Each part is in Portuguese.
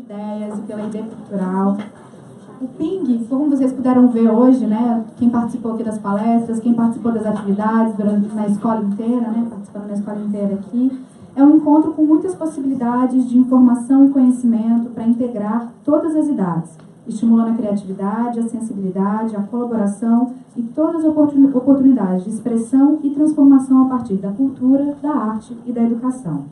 de Ideias e pela ID Cultural. O PING, como vocês puderam ver hoje, né, quem participou aqui das palestras, quem participou das atividades na escola inteira, né, participando da escola inteira aqui, é um encontro com muitas possibilidades de informação e conhecimento para integrar todas as idades, estimulando a criatividade, a sensibilidade, a colaboração e todas as oportunidades de expressão e transformação a partir da cultura, da arte e da educação.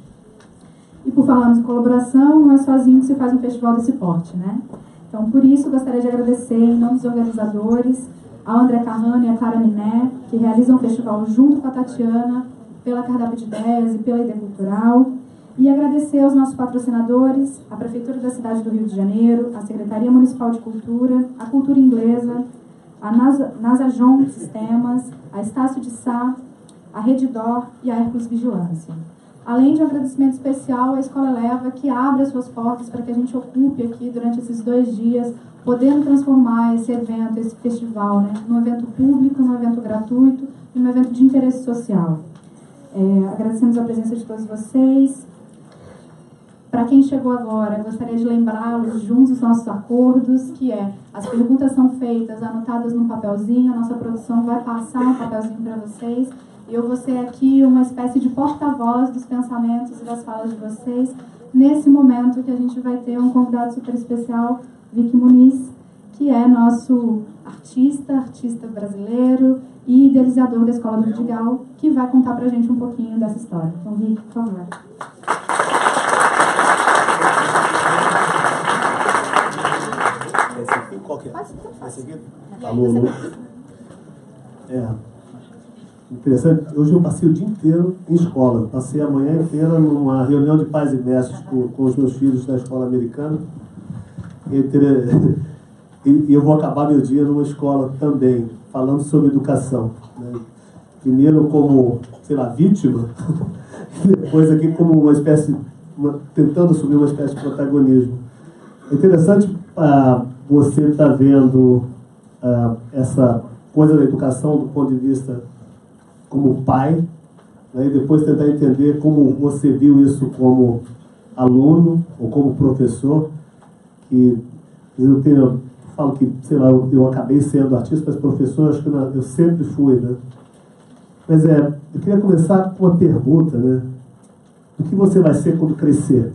E por falarmos em colaboração, não é sozinho que se faz um festival desse porte, né? Então, por isso, gostaria de agradecer, em nome dos organizadores, ao André Carrano e a Clara Miné, que realizam o festival junto com a Tatiana, pela Cardápio de Ideias e pela ID Cultural, e agradecer aos nossos patrocinadores, a Prefeitura da cidade do Rio de Janeiro, a Secretaria Municipal de Cultura, a Cultura Inglesa, a Nasajon Sistemas, a Estácio de Sá, a Redditor e a Hércules Vigilância. Além de um agradecimento especial à Escola Eleva, que abre as suas portas para que a gente ocupe aqui durante esses 2 dias, podendo transformar esse evento, esse festival, né, num evento público, num evento gratuito e num evento de interesse social. Agradecemos a presença de todos vocês. Para quem chegou agora, gostaria de lembrá-los de um dos nossos acordos, que é: as perguntas são feitas, anotadas num papelzinho, a nossa produção vai passar um papelzinho para vocês, e eu vou ser aqui uma espécie de porta-voz dos pensamentos e das falas de vocês, nesse momento que a gente vai ter um convidado super especial, Vicky Muniz, que é nosso artista brasileiro e idealizador da Escola do Vidigal, que vai contar pra gente um pouquinho dessa história. Então, Vicky, por favor. Esse aqui? Qual que é? Esse aqui? Alô. Interessante. Hoje eu passei o dia inteiro em escola. Passei a manhã inteira numa reunião de pais e mestres com os meus filhos da escola americana. E eu vou acabar meu dia numa escola também, falando sobre educação, né? Primeiro como, sei lá, vítima, depois aqui como uma espécie, tentando assumir uma espécie de protagonismo. É interessante você estar vendo essa coisa da educação do ponto de vista como pai, né? E depois tentar entender como você viu isso como aluno ou como professor. Que eu falo que, sei lá, eu acabei sendo artista, mas professor, acho que eu sempre fui, né? Mas eu queria começar com uma pergunta, né? O que você vai ser quando crescer?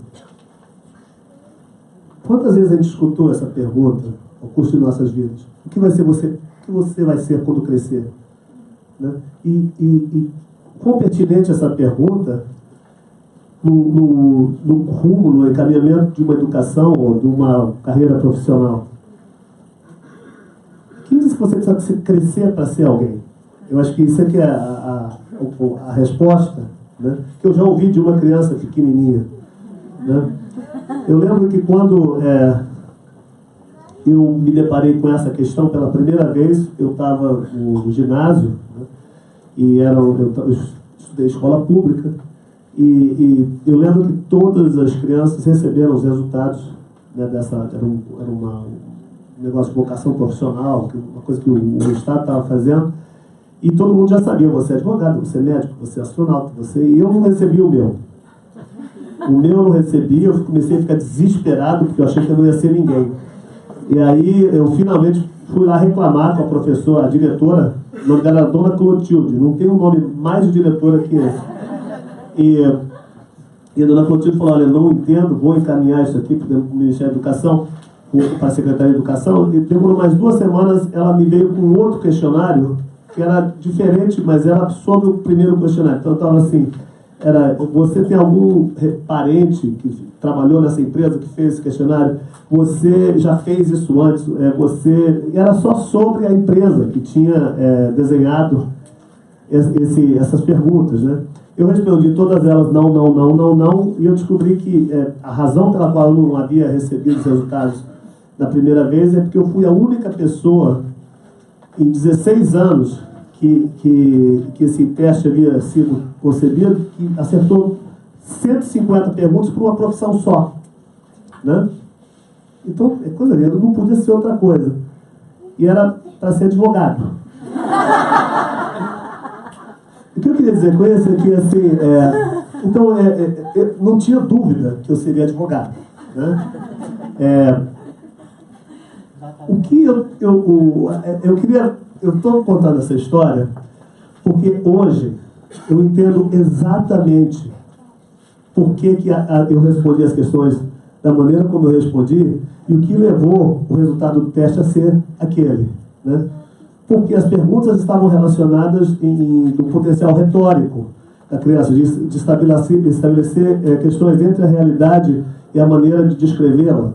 Quantas vezes a gente escutou essa pergunta ao curso de nossas vidas? O que vai ser você? O que você vai ser quando crescer? Né? E quão pertinente essa pergunta no rumo, no encaminhamento de uma educação ou de uma carreira profissional? Quem disse que você precisa crescer para ser alguém? Eu acho que isso aqui é a resposta, né, que eu já ouvi de uma criança pequenininha, né? Eu lembro que quando eu me deparei com essa questão pela primeira vez, eu estava no ginásio, né, e eu estudei escola pública, e eu lembro que todas as crianças receberam os resultados, né, era um negócio de vocação profissional, uma coisa que o Estado estava fazendo, e todo mundo já sabia: você é advogado, você é médico, você é astronauta, e eu não recebi o meu. O meu eu não recebi, eu comecei a ficar desesperado, porque eu achei que eu não ia ser ninguém. E aí eu finalmente fui lá reclamar com a professora, a diretora, o nome dela era Dona Clotilde, não tem um nome mais de diretora que esse. E a Dona Clotilde falou: olha, eu não entendo, vou encaminhar isso aqui para o Ministério da Educação, para a Secretaria de Educação. E demorou mais 2 semanas, ela me veio com um outro questionário, que era diferente, mas era sobre o primeiro questionário. Então estava assim: você tem algum parente que trabalhou nessa empresa que fez esse questionário? Você já fez isso antes? Era só sobre a empresa que tinha desenhado essas perguntas, né? Eu respondi todas elas não, e eu descobri que a razão pela qual eu não havia recebido os resultados da primeira vez é porque eu fui a única pessoa em 16 anos que esse teste havia sido concebido, que acertou 150 perguntas para uma profissão só, né? Então, é coisa linda, não podia ser outra coisa. E era para ser advogado. O que eu queria dizer com isso é que, assim, então, não tinha dúvida que eu seria advogado, né? O que eu queria... Eu estou contando essa história porque hoje eu entendo exatamente por que eu respondi as questões da maneira como eu respondi e o que levou o resultado do teste a ser aquele, né? Porque as perguntas estavam relacionadas no potencial retórico da criança, de estabelecer questões entre a realidade e a maneira de descrevê-la.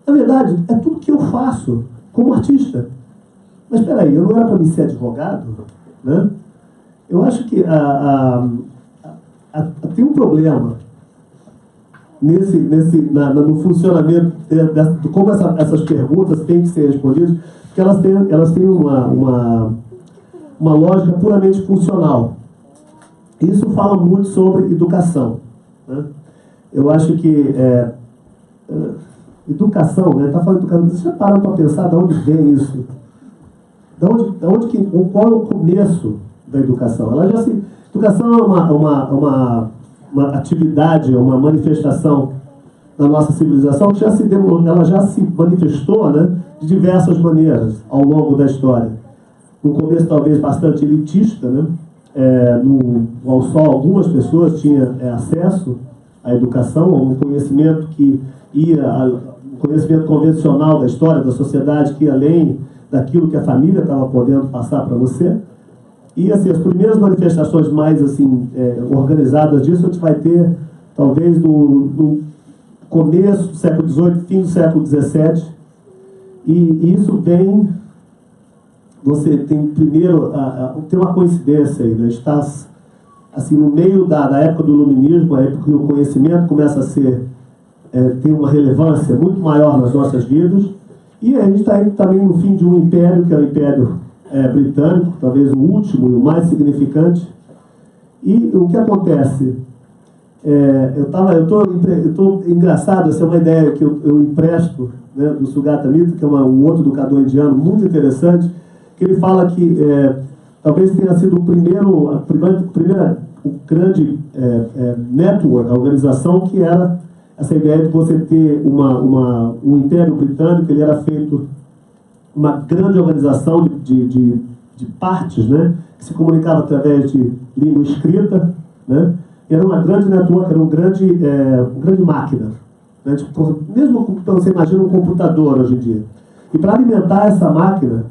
Na verdade, é tudo que eu faço como artista. Mas espera aí, eu não era para mim ser advogado, né? Eu acho que tem um problema no funcionamento de como essas perguntas têm que ser respondidas, porque elas têm uma lógica puramente funcional. Isso fala muito sobre educação, né? Eu acho que educação, né? Está falando de educação, vocês já pararam para pensar de onde vem isso? Qual é o começo da educação? Educação é uma atividade, uma manifestação da nossa civilização que ela já se manifestou, né, de diversas maneiras ao longo da história. No começo talvez bastante elitista, né, só algumas pessoas tinham acesso à educação, a um conhecimento um conhecimento convencional da história, da sociedade, que ia além daquilo que a família estava podendo passar para você. E assim, as primeiras manifestações mais assim, organizadas disso a gente vai ter talvez no começo do século XVIII, fim do século XVII. E isso vem... Você tem primeiro... tem uma coincidência aí, né? Está assim, no meio da época do iluminismo, a época que o conhecimento começa a ter uma relevância muito maior nas nossas vidas. E a gente está aí também no fim de um império, que é o Império Britânico, talvez o último e o mais significante. E o que acontece? Engraçado, essa é uma ideia que eu empresto, né, do Sugata Mitra, que é um outro educador indiano muito interessante, que ele fala que talvez tenha sido o grande network, a organização, que era essa ideia de você ter um Império Britânico. Ele era feito uma grande organização de partes, né, que se comunicava através de língua escrita, né? Era uma grande network, era uma grande máquina, né? Tipo, mesmo você imagina um computador hoje em dia. E para alimentar essa máquina,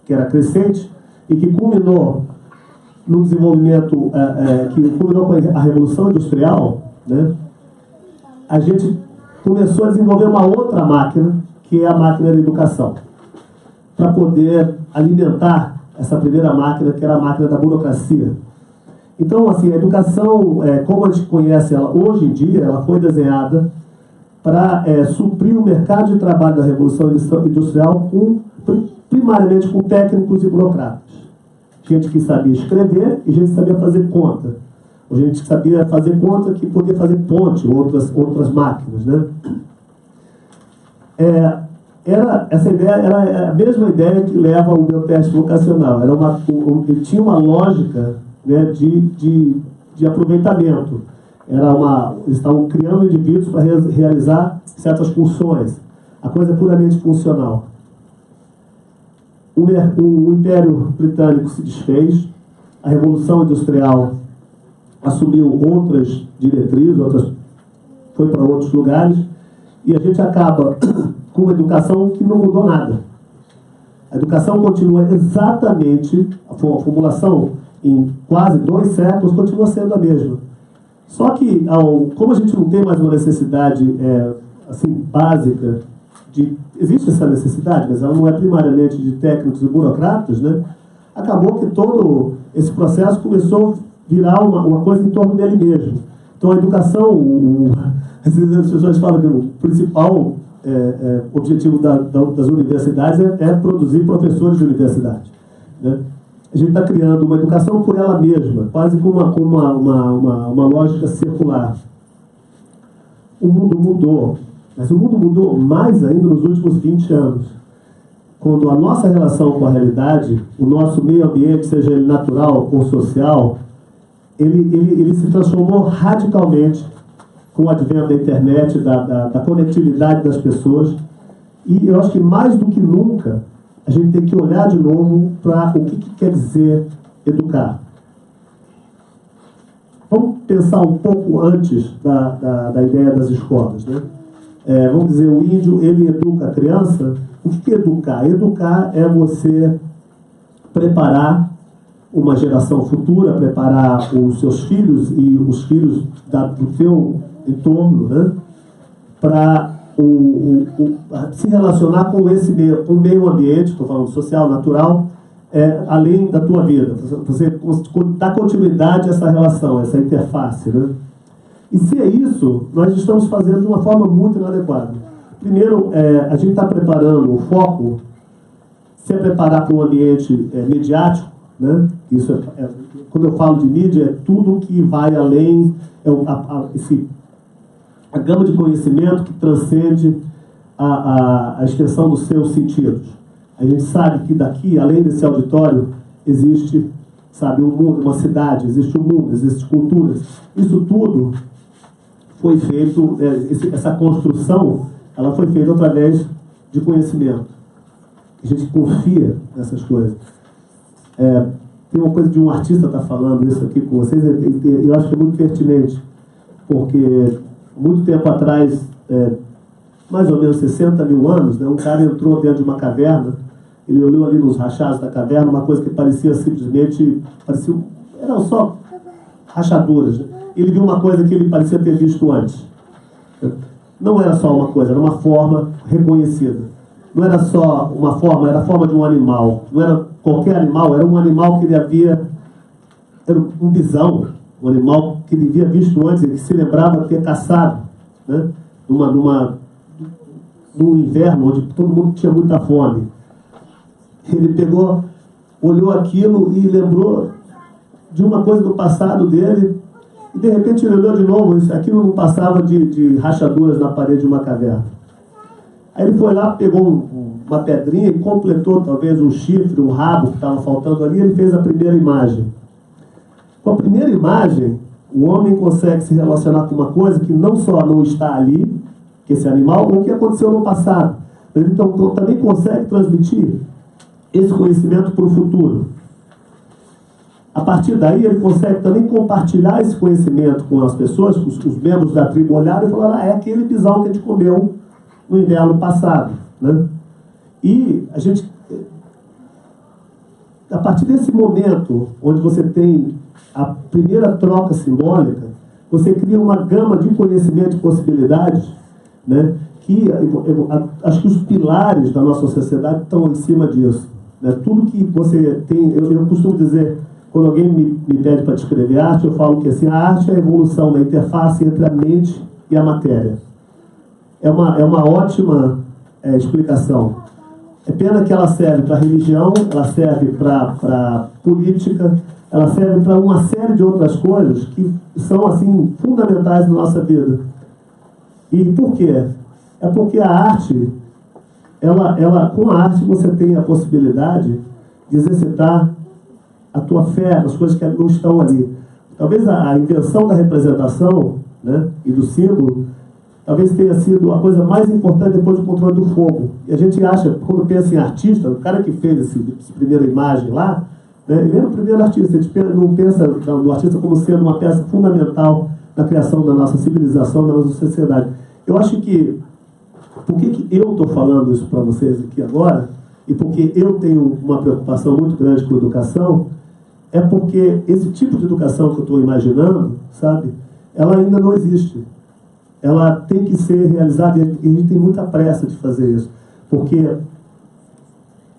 que era crescente e que culminou no desenvolvimento, que culminou com a Revolução Industrial, né? A gente começou a desenvolver uma outra máquina, que é a máquina da educação, para poder alimentar essa primeira máquina, que era a máquina da burocracia. Então, assim, a educação, como a gente conhece ela hoje em dia, ela foi desenhada para suprir o mercado de trabalho da Revolução Industrial primariamente com técnicos e burocratas. Gente que sabia escrever e gente que sabia fazer conta. Ou gente que sabia fazer conta que podia fazer ponte, outras máquinas, né? Essa ideia era a mesma ideia que leva ao meu teste vocacional. Ele tinha uma lógica, né, de aproveitamento. Eles estavam criando indivíduos para realizar certas funções. A coisa é puramente funcional. O Império Britânico se desfez, a Revolução Industrial assumiu outras diretrizes, foi para outros lugares, e a gente acaba com uma educação que não mudou nada. A educação continua exatamente, a formulação em quase 2 séculos continua sendo a mesma. Só que, como a gente não tem mais uma necessidade assim, básica, existe essa necessidade, mas ela não é primariamente de técnicos e burocratas, né? Acabou que todo esse processo começou a virar uma coisa em torno dele mesmo. Então a educação, as pessoas falam que o principal objetivo das universidades é produzir professores de universidade, né? A gente está criando uma educação por ela mesma, quase com uma lógica circular. O mundo mudou, mas o mundo mudou mais ainda nos últimos 20 anos. Quando a nossa relação com a realidade, o nosso meio ambiente, seja ele natural ou social, ele se transformou radicalmente com o advento da internet, da conectividade das pessoas. E eu acho que mais do que nunca, a gente tem que olhar de novo para o que quer dizer educar. Vamos pensar um pouco antes da ideia das escolas, né? Vamos dizer, o índio, ele educa a criança. O que é educar? Educar é você preparar uma geração futura, preparar os seus filhos e os filhos do teu entorno, né? Para se relacionar com esse meio, com o meio ambiente, estou falando social, natural, além da tua vida. Você dá continuidade a essa relação, essa interface, né? E se é isso, nós estamos fazendo de uma forma muito inadequada. Primeiro, a gente está preparando o foco, se preparar para um ambiente mediático, né? Isso quando eu falo de mídia, é tudo que vai além, a gama de conhecimento que transcende a extensão dos seus sentidos. A gente sabe que daqui, além desse auditório, existe, sabe, um mundo, uma cidade, existe um mundo, existem culturas. Isso tudo foi feito, essa construção, ela foi feita através de conhecimento. A gente confia nessas coisas. Tem uma coisa de um artista estar falando isso aqui com vocês, eu acho que é muito pertinente, porque muito tempo atrás, mais ou menos 60 mil anos, né, um cara entrou dentro de uma caverna, ele olhou ali nos rachados da caverna, uma coisa que parecia simplesmente, eram só rachaduras, né? Ele viu uma coisa que ele parecia ter visto antes. Não era só uma coisa, era uma forma reconhecida. Não era só uma forma, era a forma de um animal. Não era qualquer animal, era um animal que ele havia... Era um bisão, um animal que ele havia visto antes, ele se lembrava de ter caçado, né? Num inverno, onde todo mundo tinha muita fome. Ele pegou, olhou aquilo e lembrou de uma coisa do passado dele, e de repente ele olhou de novo, aquilo não passava de rachaduras na parede de uma caverna. Aí ele foi lá, pegou uma pedrinha e completou talvez um chifre, um rabo que estava faltando ali, e ele fez a primeira imagem. Com a primeira imagem, o homem consegue se relacionar com uma coisa que não só não está ali, que esse animal, ou que aconteceu no passado. Então também consegue transmitir esse conhecimento para o futuro. A partir daí, ele consegue também compartilhar esse conhecimento com as pessoas, com os membros da tribo olharam e falaram, é aquele bisão que a gente comeu no inverno passado, né? E a partir desse momento, onde você tem a primeira troca simbólica, você cria uma gama de conhecimento e possibilidades, né? Que acho que os pilares da nossa sociedade estão em cima disso, né? Tudo que você tem, eu costumo dizer, quando alguém me pede para descrever arte, eu falo que assim, a arte é a evolução da interface entre a mente e a matéria. É uma ótima explicação. É pena que ela serve para religião, ela serve para política, ela serve para uma série de outras coisas que são assim fundamentais na nossa vida. E por quê? É porque a arte, com a arte você tem a possibilidade de exercitar a tua fé nas coisas que não estão ali. Talvez a invenção da representação, né, e do símbolo talvez tenha sido a coisa mais importante depois do controle do fogo. E a gente acha, quando pensa em artista, o cara que fez essa primeira imagem lá, né, ele era o primeiro artista. A gente não pensa no artista como sendo uma peça fundamental na criação da nossa civilização, da nossa sociedade. Eu acho que, por que eu estou falando isso para vocês aqui agora, e porque eu tenho uma preocupação muito grande com a educação, é porque esse tipo de educação que eu estou imaginando, sabe, ela ainda não existe. Ela tem que ser realizada e a gente tem muita pressa de fazer isso, porque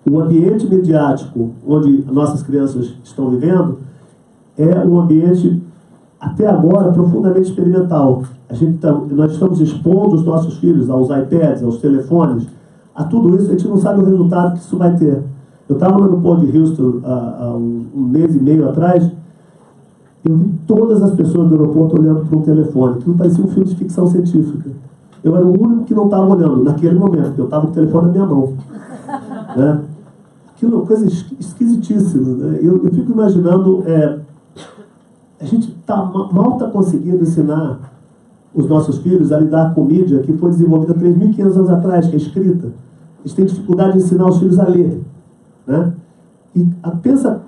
o ambiente mediático onde nossas crianças estão vivendo é um ambiente, até agora, profundamente experimental. Nós estamos expondo os nossos filhos aos iPads, aos telefones, a tudo isso. A gente não sabe o resultado que isso vai ter. Eu estava no aeroporto de Houston há um mês e meio atrás. Eu vi todas as pessoas do aeroporto olhando para um telefone. Aquilo parecia um filme de ficção científica. Eu era o único que não estava olhando naquele momento, porque eu estava com o telefone na minha mão. Né? Aquilo é uma coisa esquisitíssima. Né? Eu fico imaginando, a gente mal está conseguindo ensinar os nossos filhos a lidar com mídia que foi desenvolvida 3.500 anos atrás, que é escrita. Eles têm dificuldade de ensinar os filhos a ler, né? E pensa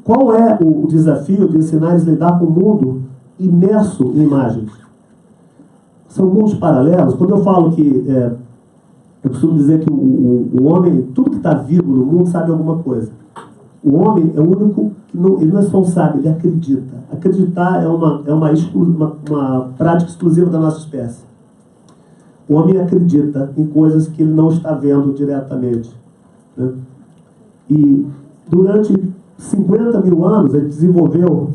qual é o desafio de ensinar eles a lidar com o mundo imerso em imagens. São mundos paralelos. Quando eu falo que... eu costumo dizer que o homem, tudo que está vivo no mundo sabe alguma coisa. O homem é o único que ele não é só sabe, ele acredita. Acreditar é uma prática exclusiva da nossa espécie. O homem acredita em coisas que ele não está vendo diretamente, né? E durante 50 mil anos ele desenvolveu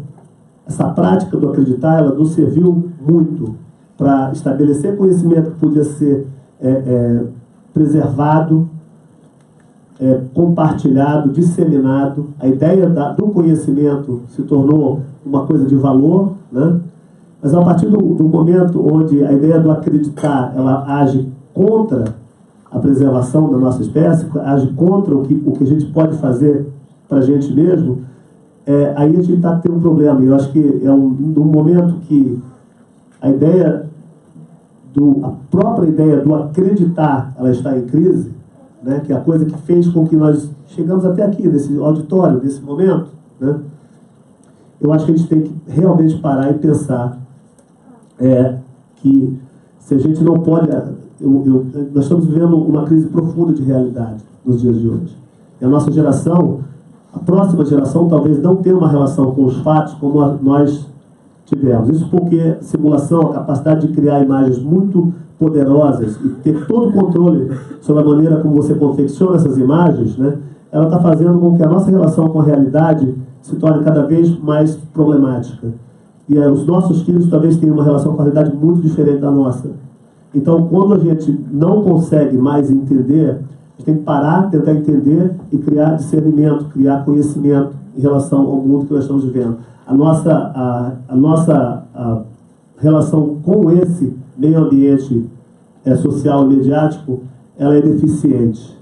essa prática do acreditar. Ela nos serviu muito para estabelecer conhecimento que podia ser preservado, compartilhado, disseminado. A ideia do conhecimento se tornou uma coisa de valor, né? Mas a partir do momento onde a ideia do acreditar ela age contra a preservação da nossa espécie, age contra o que a gente pode fazer para a gente mesmo, aí a gente está tendo um problema. Eu acho que é um momento que a própria ideia do acreditar ela está em crise, né? Que é a coisa que fez com que nós chegamos até aqui, nesse auditório, nesse momento, né? Eu acho que a gente tem que realmente parar e pensar que se a gente não pode... nós estamos vivendo uma crise profunda de realidade nos dias de hoje. E a nossa geração, a próxima geração, talvez não tenha uma relação com os fatos como nós tivemos. Isso porque simulação, a capacidade de criar imagens muito poderosas e ter todo o controle sobre a maneira como você confecciona essas imagens, né, ela está fazendo com que a nossa relação com a realidade se torne cada vez mais problemática. E os nossos filhos talvez tenham uma relação com a realidade muito diferente da nossa. Então, quando a gente não consegue mais entender, a gente tem que parar, tentar entender e criar discernimento, criar conhecimento em relação ao mundo que nós estamos vivendo. A nossa relação com esse meio ambiente social e mediático, ela é deficiente.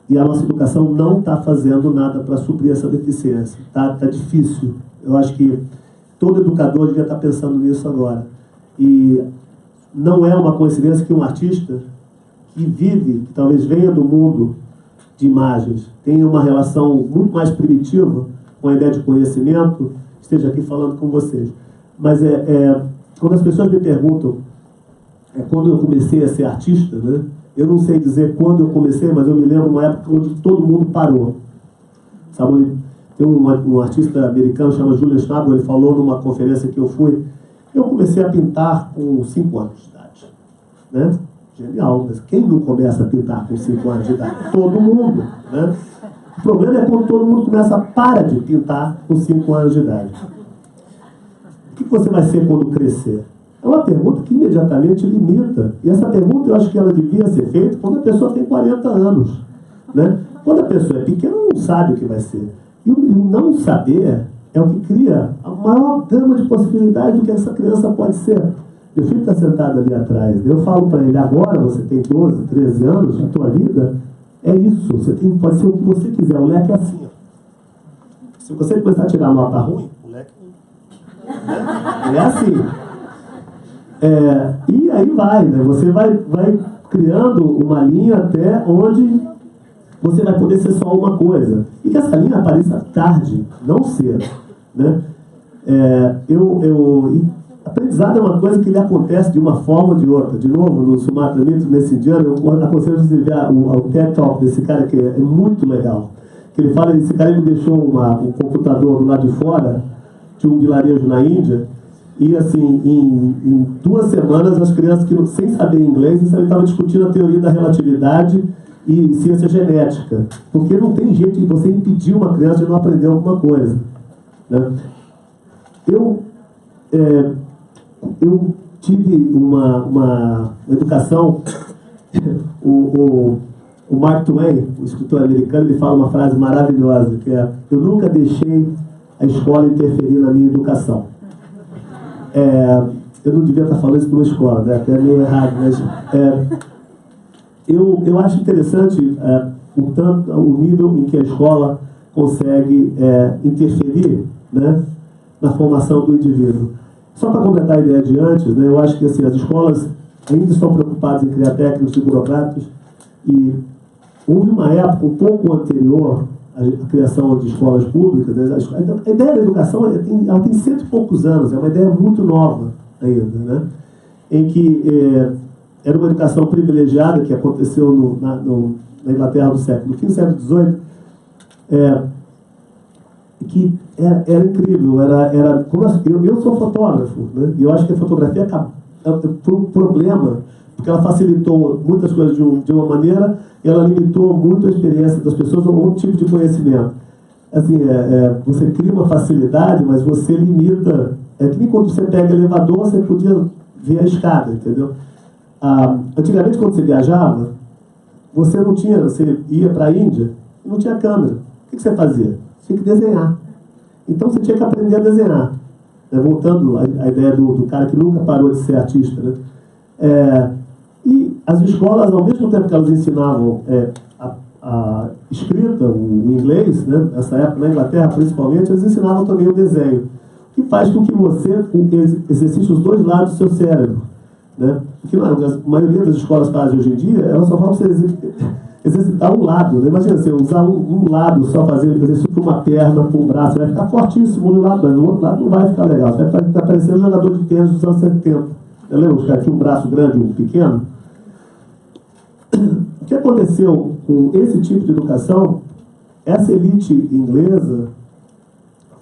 E a nossa educação não está fazendo nada para suprir essa deficiência. Tá difícil. Eu acho que todo educador devia estar pensando nisso agora. E não é uma coincidência que um artista que vive, que talvez venha do mundo de imagens, tenha uma relação muito mais primitiva com a ideia de conhecimento, esteja aqui falando com vocês. Mas quando as pessoas me perguntam quando eu comecei a ser artista, né, eu não sei dizer quando eu comecei, mas eu me lembro de uma época onde todo mundo parou. Sabe, tem um artista americano chamado Julian Schnabel, ele falou numa conferência que eu fui, eu comecei a pintar com 5 anos de idade, né? Genial, mas quem não começa a pintar com 5 anos de idade? Todo mundo, né? O problema é quando todo mundo para de pintar com 5 anos de idade. O que você vai ser quando crescer? É uma pergunta que imediatamente limita. E essa pergunta eu acho que ela devia ser feita quando a pessoa tem 40 anos, né? Quando a pessoa é pequena, não sabe o que vai ser. E o não saber é o que cria a maior gama de possibilidades do que essa criança pode ser. Meu filho está sentado ali atrás. Eu falo para ele, agora você tem 12, 13 anos, a tua vida é isso. Você pode ser o que você quiser. O leque é assim. Ó. Se você começar a tirar nota ruim, o leque é assim. E aí vai, né? Você vai criando uma linha até onde você vai poder ser só uma coisa. E que essa linha apareça tarde, não cedo, né? Aprendizado é uma coisa que lhe acontece de uma forma ou de outra. De novo, no Sumatra Mito, nesse dia, eu aconselho você ver o TED Talk desse cara, que é muito legal. Que ele fala, esse cara me deixou um computador do lado de fora de um vilarejo na Índia. E assim, em 2 semanas, as crianças que sem saber inglês, estavam discutindo a teoria da relatividade e ciência genética. Porque não tem jeito de você impedir uma criança de não aprender alguma coisa, né? Eu tive uma educação... o Mark Twain, o escritor americano, ele fala uma frase maravilhosa, que é: eu nunca deixei a escola interferir na minha educação. Eu não devia estar falando isso numa escola, né? Até meio errado, mas eu acho interessante o nível em que a escola consegue interferir, né, na formação do indivíduo. Só para completar a ideia de antes, né, eu acho que assim, as escolas ainda estão preocupadas em criar técnicos e burocratas, e houve uma época um pouco anterior à criação de escolas públicas, né? A ideia da educação ela tem 100 e poucos anos, é uma ideia muito nova ainda, né? Em que era uma educação privilegiada que aconteceu na Inglaterra do século XV, século XVIII, que era incrível. Eu sou fotógrafo, né? E eu acho que a fotografia foi um problema, porque ela facilitou muitas coisas de uma maneira e ela limitou muito a experiência das pessoas a outro tipo de conhecimento. Assim, você cria uma facilidade, mas você limita. É que nem quando você pega elevador, você podia ver a escada, entendeu? Antigamente, quando você viajava, você ia para a Índia e não tinha câmera. O que você fazia? Você tinha que desenhar. Então você tinha que aprender a desenhar. Voltando à ideia do cara que nunca parou de ser artista, né? E as escolas, ao mesmo tempo que elas ensinavam a escrita, o inglês, né? Nessa época, na Inglaterra principalmente, eles ensinavam também o desenho, que faz com que você exercite os dois lados do seu cérebro, né? O que a maioria das escolas fazem hoje em dia, elas só vão exercitar um lado, né? Imagina você usar um lado, só fazer exercício para uma perna, para um braço, vai ficar fortíssimo no lado, mas no outro lado não vai ficar legal. Você vai estar parecendo um jogador de tênis dos anos 70. Lembra? Os caras tinham um braço grande e um pequeno. O que aconteceu com esse tipo de educação? Essa elite inglesa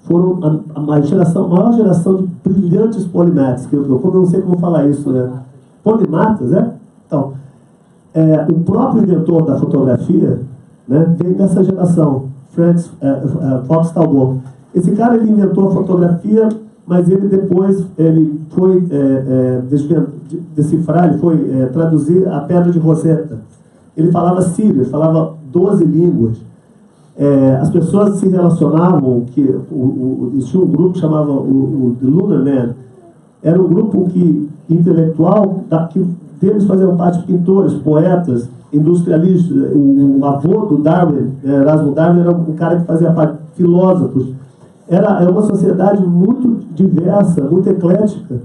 foram a maior geração de brilhantes polimatas, que eu não sei como falar isso, né? Polimatas, Então, o próprio inventor da fotografia, né, veio dessa geração, Francis Fox Talbot. Esse cara, ele inventou a fotografia, mas ele depois foi decifrar, ele foi traduzir a pedra de Rosetta. Ele falava sírio, ele falava 12 línguas. As pessoas se relacionavam, existia um grupo que chamava o The Lunar Man. Era um grupo intelectual que deles faziam parte pintores, poetas, industrialistas. O avô do Darwin, Erasmo Darwin, era um cara que fazia parte, filósofos. Era uma sociedade muito diversa, muito eclética,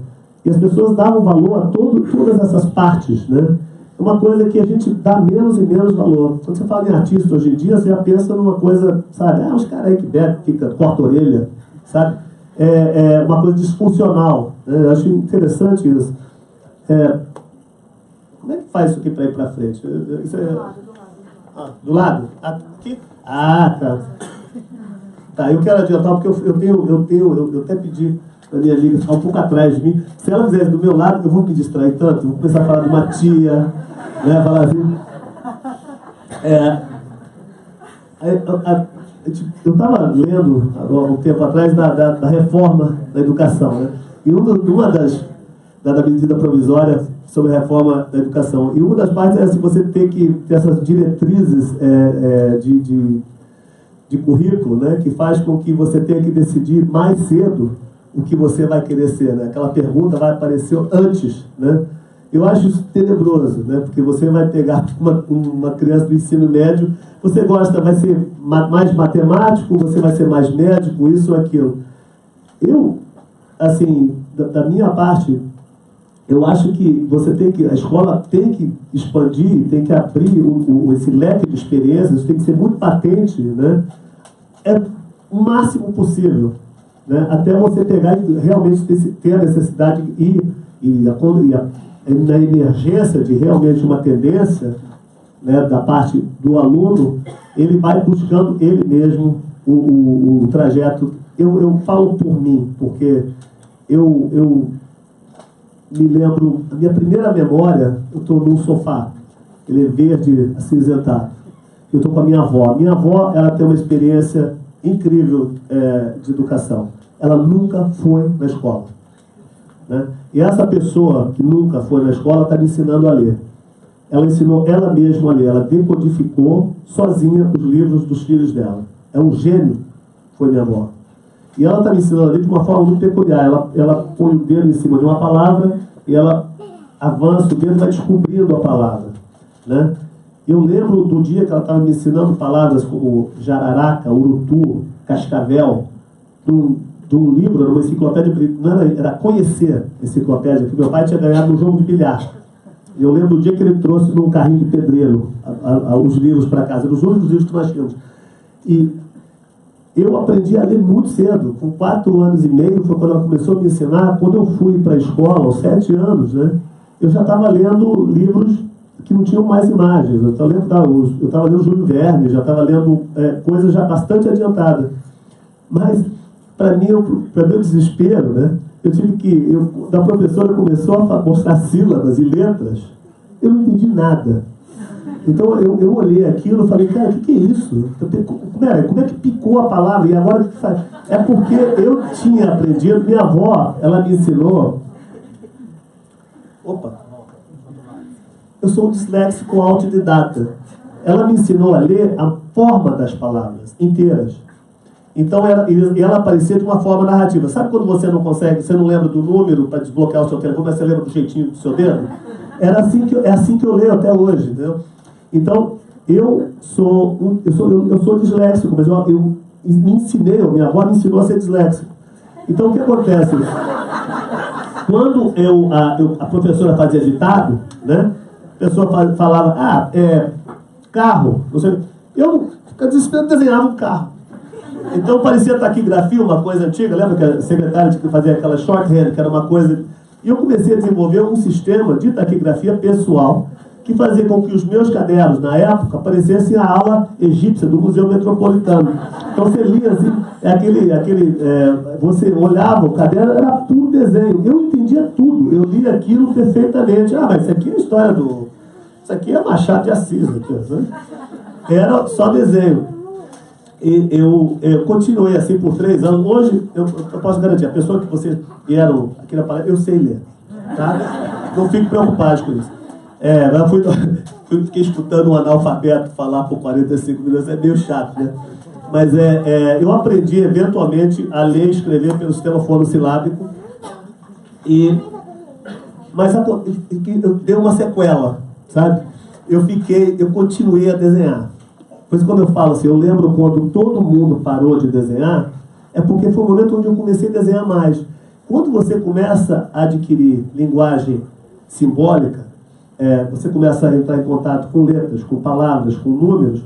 e as pessoas davam valor a todas essas partes, né? É uma coisa que a gente dá menos e menos valor. Quando você fala em artista hoje em dia, você já pensa numa coisa, sabe? Uns caras aí que bebe, corta a orelha, sabe? É uma coisa disfuncional, né? Eu acho interessante isso. Como é que faz isso aqui para ir para frente? Do lado? Aqui? Tá. Tá, eu quero adiantar, porque eu até pedi a minha amiga ficar um pouco atrás de mim. Se ela fizesse do meu lado, eu vou me distrair tanto, vou começar a falar de uma tia, né? Falar assim. Eu estava lendo há um tempo atrás da reforma da educação, né? E uma da medida provisória sobre a reforma da educação. E uma das partes é assim, você ter que ter essas diretrizes de currículo, né, que faz com que você tenha que decidir mais cedo o que você vai querer ser, né? Aquela pergunta vai aparecer antes, né? Eu acho isso tenebroso, né? Porque você vai pegar uma criança do ensino médio, você vai ser mais matemático, você vai ser mais médico, isso ou aquilo. Eu, assim, da minha parte, eu acho que a escola tem que expandir, tem que abrir esse leque de experiências, tem que ser muito patente, né? O máximo possível, né? Até você pegar e realmente ter a necessidade na emergência de realmente uma tendência, né, da parte do aluno, ele vai buscando ele mesmo o trajeto. Eu falo por mim, porque eu me lembro, a minha primeira memória, eu estou num sofá, ele é verde, acinzentado. Eu estou com a minha avó. Minha avó, ela tem uma experiência incrível de educação. Ela nunca foi na escola, né? E essa pessoa que nunca foi na escola está me ensinando a ler. Ela ensinou ela mesma a ler. Ela decodificou sozinha os livros dos filhos dela. É um gênio, foi minha avó. E ela está me ensinando a ler de uma forma muito peculiar. Ela põe o dedo em cima de uma palavra e ela avança o dedo e vai descobrindo a palavra, né? Eu lembro do dia que ela estava me ensinando palavras como jararaca, urutu, cascavel, de um livro, era uma enciclopédia, não era conhecer a enciclopédia, que meu pai tinha ganhado no jogo de bilhar. Eu lembro do dia que ele trouxe num carrinho de pedreiro os livros para casa, eram os únicos livros que nós tínhamos. E eu aprendi a ler muito cedo, com 4 anos e meio, foi quando ela começou a me ensinar. Quando eu fui para a escola, aos 7 anos, né, eu já estava lendo livros que não tinham mais imagens. Eu estava lendo Júlio Verne, já estava lendo coisas já bastante adiantadas. Mas, para meu desespero, né, eu tive que... a professora começou a mostrar sílabas e letras, eu não entendi nada. Então eu olhei aquilo e falei, cara, o que é isso? Como é que picou a palavra? E agora o que faz? É porque eu tinha aprendido, minha avó, ela me ensinou... Opa! Eu sou um disléxico autodidata. Ela me ensinou a ler a forma das palavras inteiras. Então ela aparecia de uma forma narrativa. Sabe quando você não consegue, você não lembra do número para desbloquear o seu telefone, mas você lembra do jeitinho do seu dedo? É assim que eu leio até hoje, entendeu? Então, eu sou disléxico, mas eu me ensinei, minha avó me ensinou a ser disléxico. Então, o que acontece? Quando a professora fazia ditado, né? A pessoa falava, carro, não sei, eu desenhava um carro. Então parecia taquigrafia, uma coisa antiga, lembra que a secretária tinha que fazer aquela shorthand, que era uma coisa... E eu comecei a desenvolver um sistema de taquigrafia pessoal que fazia com que os meus cadernos, na época, parecessem a ala egípcia do Museu Metropolitano. Então você lia assim, você olhava o caderno, era tudo desenho. Eu entendia tudo, eu lia aquilo perfeitamente. Mas isso aqui é a história do... Isso aqui é Machado de Assis. Aqui, sabe? Era só desenho. E eu continuei assim por 3 anos. Hoje, eu posso garantir, a pessoa que vocês vieram aqui na palestra, eu sei ler. Tá? Não fico preocupado com isso. Fiquei escutando um analfabeto falar por 45 minutos, é meio chato, né? Mas eu aprendi, eventualmente, a ler e escrever pelo sistema fonossilábico. Mas eu dei uma sequela, sabe? Eu continuei a desenhar. Por isso, quando eu falo assim, eu lembro quando todo mundo parou de desenhar, é porque foi o momento onde eu comecei a desenhar mais. Quando você começa a adquirir linguagem simbólica, você começa a entrar em contato com letras, com palavras, com números,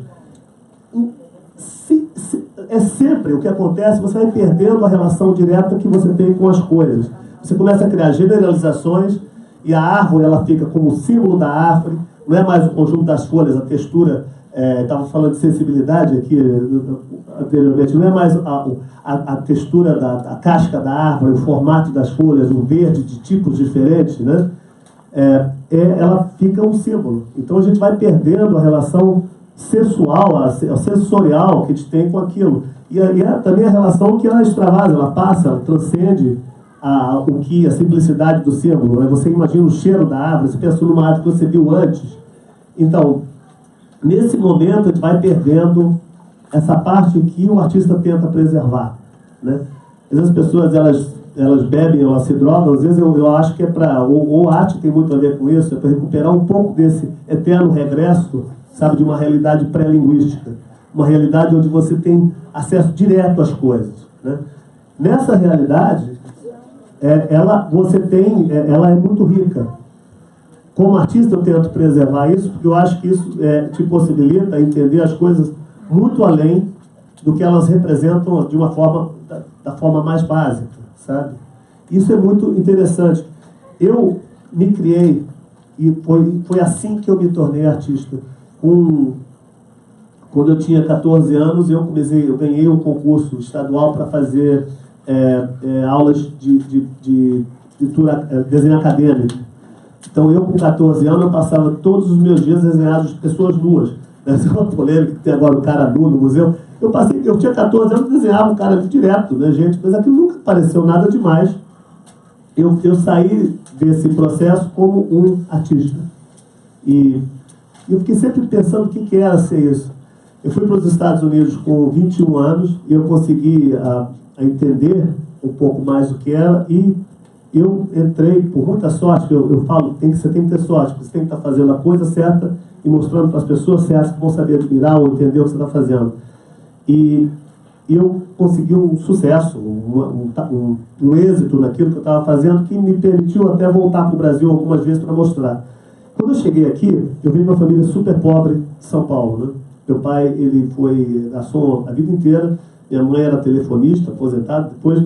é sempre o que acontece, você vai perdendo a relação direta que você tem com as coisas. Você começa a criar generalizações, e a árvore ela fica como símbolo da árvore, não é mais o conjunto das folhas, a textura... Estava falando de sensibilidade aqui anteriormente, não é mais a textura da casca da árvore, o formato das folhas, o verde de tipos diferentes, né? Ela fica um símbolo. Então a gente vai perdendo a relação sensual, a sensorial que a gente tem com aquilo. E também a relação que ela extravasa, ela passa, ela transcende a simplicidade do símbolo. Né? Você imagina o cheiro da árvore, você pensa numa árvore que você viu antes. Então, nesse momento, a gente vai perdendo essa parte que o artista tenta preservar, né? Às vezes as pessoas, elas bebem, elas se drogam, às vezes eu acho que é para... Ou a arte tem muito a ver com isso, é para recuperar um pouco desse eterno regresso, sabe, de uma realidade pré-linguística. Uma realidade onde você tem acesso direto às coisas, né? Nessa realidade, ela é muito rica. Como artista, eu tento preservar isso, porque eu acho que isso te possibilita entender as coisas muito além do que elas representam de uma forma, da forma mais básica, sabe? Isso é muito interessante. Eu me criei, e foi assim que eu me tornei artista. Quando eu tinha 14 anos, eu ganhei um concurso estadual para fazer aulas de desenho acadêmico. Então, eu com 14 anos, eu passava todos os meus dias desenhados de pessoas nuas. Essa é uma polêmica que tem agora o cara nu no museu. Eu tinha 14 anos e desenhava um cara direto, né, gente? Mas aquilo nunca pareceu nada demais. Eu saí desse processo como um artista. E eu fiquei sempre pensando o que era ser isso. Eu fui para os Estados Unidos com 21 anos e eu consegui a entender um pouco mais do que era, e eu entrei, por muita sorte, eu falo, você tem que ter sorte, porque você tem que estar fazendo a coisa certa e mostrando para as pessoas certas que vão saber admirar ou entender o que você está fazendo. E eu consegui um sucesso, um êxito naquilo que eu estava fazendo, que me permitiu até voltar para o Brasil algumas vezes para mostrar. Quando eu cheguei aqui, eu vim de uma família super pobre de São Paulo, né? Meu pai, ele foi garçom a vida inteira, minha mãe era telefonista, aposentada, depois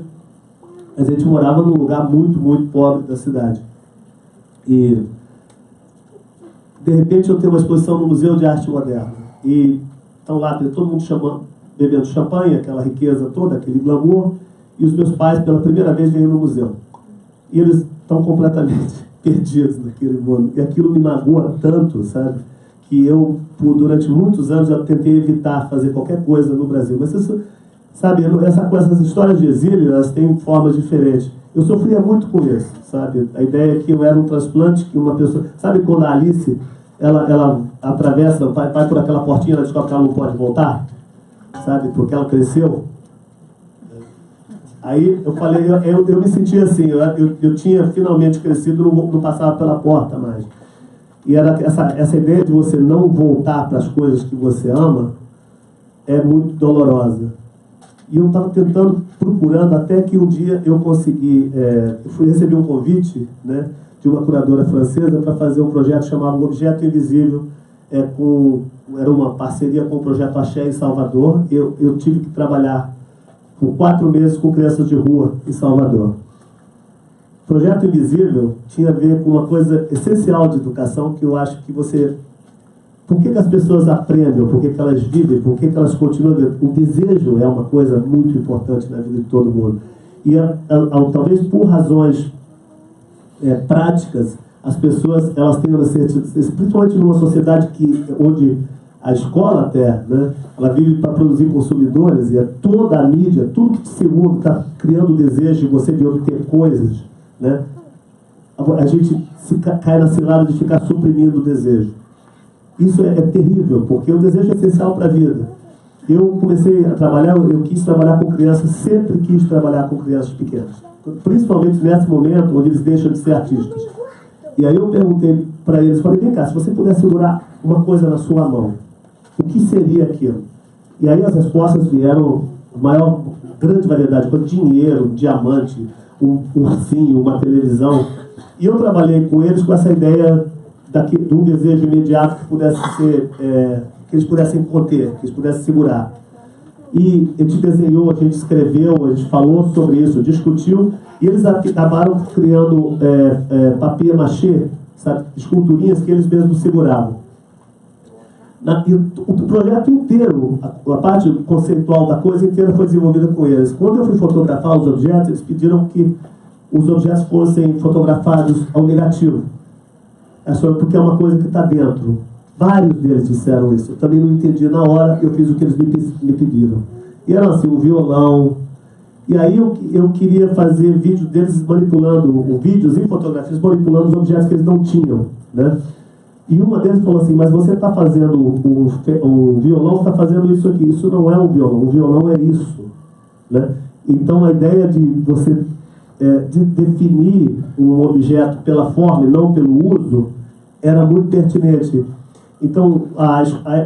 a gente morava num lugar muito, muito pobre da cidade. E, de repente, eu tenho uma exposição no Museu de Arte Moderna. E estão lá, todo mundo bebendo champanhe, aquela riqueza toda, aquele glamour, e os meus pais, pela primeira vez, vêm no museu. E eles estão completamente perdidos naquele mundo. E aquilo me magoa tanto, sabe? Que eu, durante muitos anos, eu tentei evitar fazer qualquer coisa no Brasil. Mas isso, sabe, essas histórias de exílio, elas têm formas diferentes. Eu sofria muito com isso, sabe? A ideia é que eu era um transplante, que uma pessoa... Sabe quando a Alice, ela atravessa, vai por aquela portinha, ela descobre que ela não pode voltar? Sabe? Porque ela cresceu. Aí eu falei, eu me sentia assim, eu tinha finalmente crescido, não passava pela porta mais. E era essa ideia de você não voltar para as coisas que você ama é muito dolorosa. E eu estava procurando, até que um dia eu consegui, recebi um convite, né, de uma curadora francesa para fazer um projeto chamado Objeto Invisível, era uma parceria com o Projeto Axé em Salvador. Eu tive que trabalhar por 4 meses com crianças de rua em Salvador. O Projeto Invisível tinha a ver com uma coisa essencial de educação, que eu acho que você... Por que as pessoas aprendem? Por que elas vivem? Por que elas continuam vivendo? O desejo é uma coisa muito importante na vida de todo mundo. E talvez por razões práticas, as pessoas elas têm uma certeza, principalmente numa sociedade onde a escola até, né, ela vive para produzir consumidores, e toda a mídia, tudo que te circunda está criando o desejo de você de obter coisas, né? A gente cai na cilada de ficar suprimindo o desejo. Isso é terrível, porque o desejo é essencial para a vida. Eu comecei a trabalhar, eu quis trabalhar com crianças, sempre quis trabalhar com crianças pequenas, principalmente nesse momento onde eles deixam de ser artistas. E aí eu perguntei para eles, falei, vem cá, se você puder segurar uma coisa na sua mão, o que seria aquilo? E aí as respostas vieram, grande variedade, como dinheiro, diamante, um ursinho, uma televisão. E eu trabalhei com eles com essa ideia de um desejo imediato que pudesse ser, que eles pudessem conter, que eles pudessem segurar. E a gente desenhou, a gente escreveu, a gente falou sobre isso, discutiu, e eles acabaram criando papier mâché, sabe, esculturinhas que eles mesmos seguravam. E o projeto inteiro, a parte conceitual da coisa inteira foi desenvolvida com eles. Quando eu fui fotografar os objetos, eles pediram que os objetos fossem fotografados ao negativo. Porque é uma coisa que está dentro. Vários deles disseram isso. Eu também não entendi na hora, eu fiz o que eles me pediram. E era assim, um violão. E aí eu queria fazer vídeos deles manipulando, vídeos e fotografias manipulando os objetos que eles não tinham, né? E uma deles falou assim, mas você está fazendo um violão, você está fazendo isso aqui. Isso não é um violão é isso, né? Então a ideia de você de definir um objeto pela forma e não pelo uso era muito pertinente. Então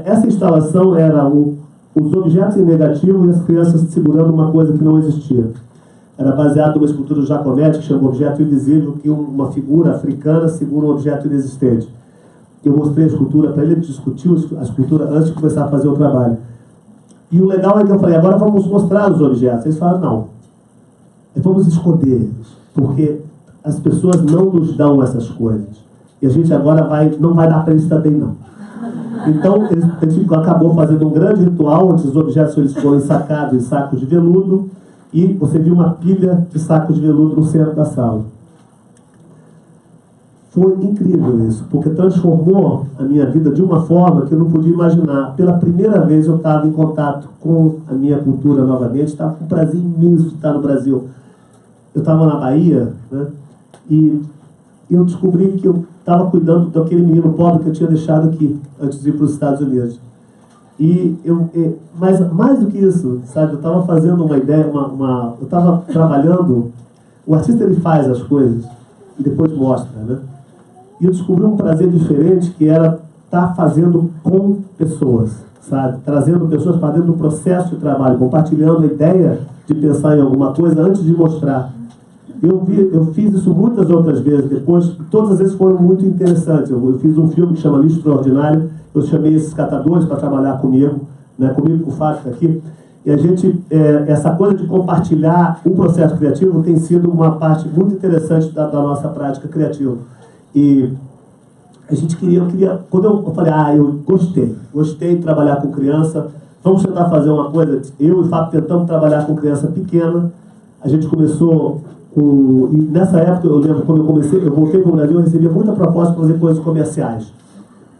essa instalação era os objetos em negativo e as crianças segurando uma coisa que não existia. Era baseado numa escultura do Giacometti, que chama Objeto Invisível, que uma figura africana segura um objeto inexistente. Eu mostrei a escultura para ele, discutiu a escultura antes de começar a fazer o trabalho. E o legal é que eu falei, agora vamos mostrar os objetos. Eles falaram, não, vamos esconder eles, porque as pessoas não nos dão essas coisas. E a gente agora não vai dar para eles também, não. Então, a gente acabou fazendo um grande ritual, onde os objetos eles foram ensacados em sacos de veludo, e você viu uma pilha de sacos de veludo no centro da sala. Foi incrível isso, porque transformou a minha vida de uma forma que eu não podia imaginar. Pela primeira vez eu estava em contato com a minha cultura novamente, estava com um prazer imenso de estar no Brasil. Eu estava na Bahia, né, e eu descobri que eu estava cuidando daquele menino pobre que eu tinha deixado aqui, antes de ir para os Estados Unidos. Mas mais do que isso, sabe, eu estava fazendo uma ideia, eu estava trabalhando, o artista ele faz as coisas e depois mostra, né? E eu descobri um prazer diferente, que era estar fazendo com pessoas, sabe? Trazendo pessoas para dentro do processo de trabalho, compartilhando a ideia de pensar em alguma coisa antes de mostrar. Eu fiz isso muitas outras vezes depois, todas as vezes foram muito interessantes. Eu fiz um filme que chama Lixo Extraordinário, eu chamei esses catadores para trabalhar comigo, né, comigo com o Fábio aqui, e a gente, essa coisa de compartilhar o processo criativo tem sido uma parte muito interessante da nossa prática criativa. E a gente eu queria, quando eu falei, eu gostei de trabalhar com criança, vamos tentar fazer uma coisa, eu e o Fábio tentamos trabalhar com criança pequena, a gente começou e nessa época, eu lembro, quando eu voltei para o Brasil, eu recebia muita proposta para fazer coisas comerciais.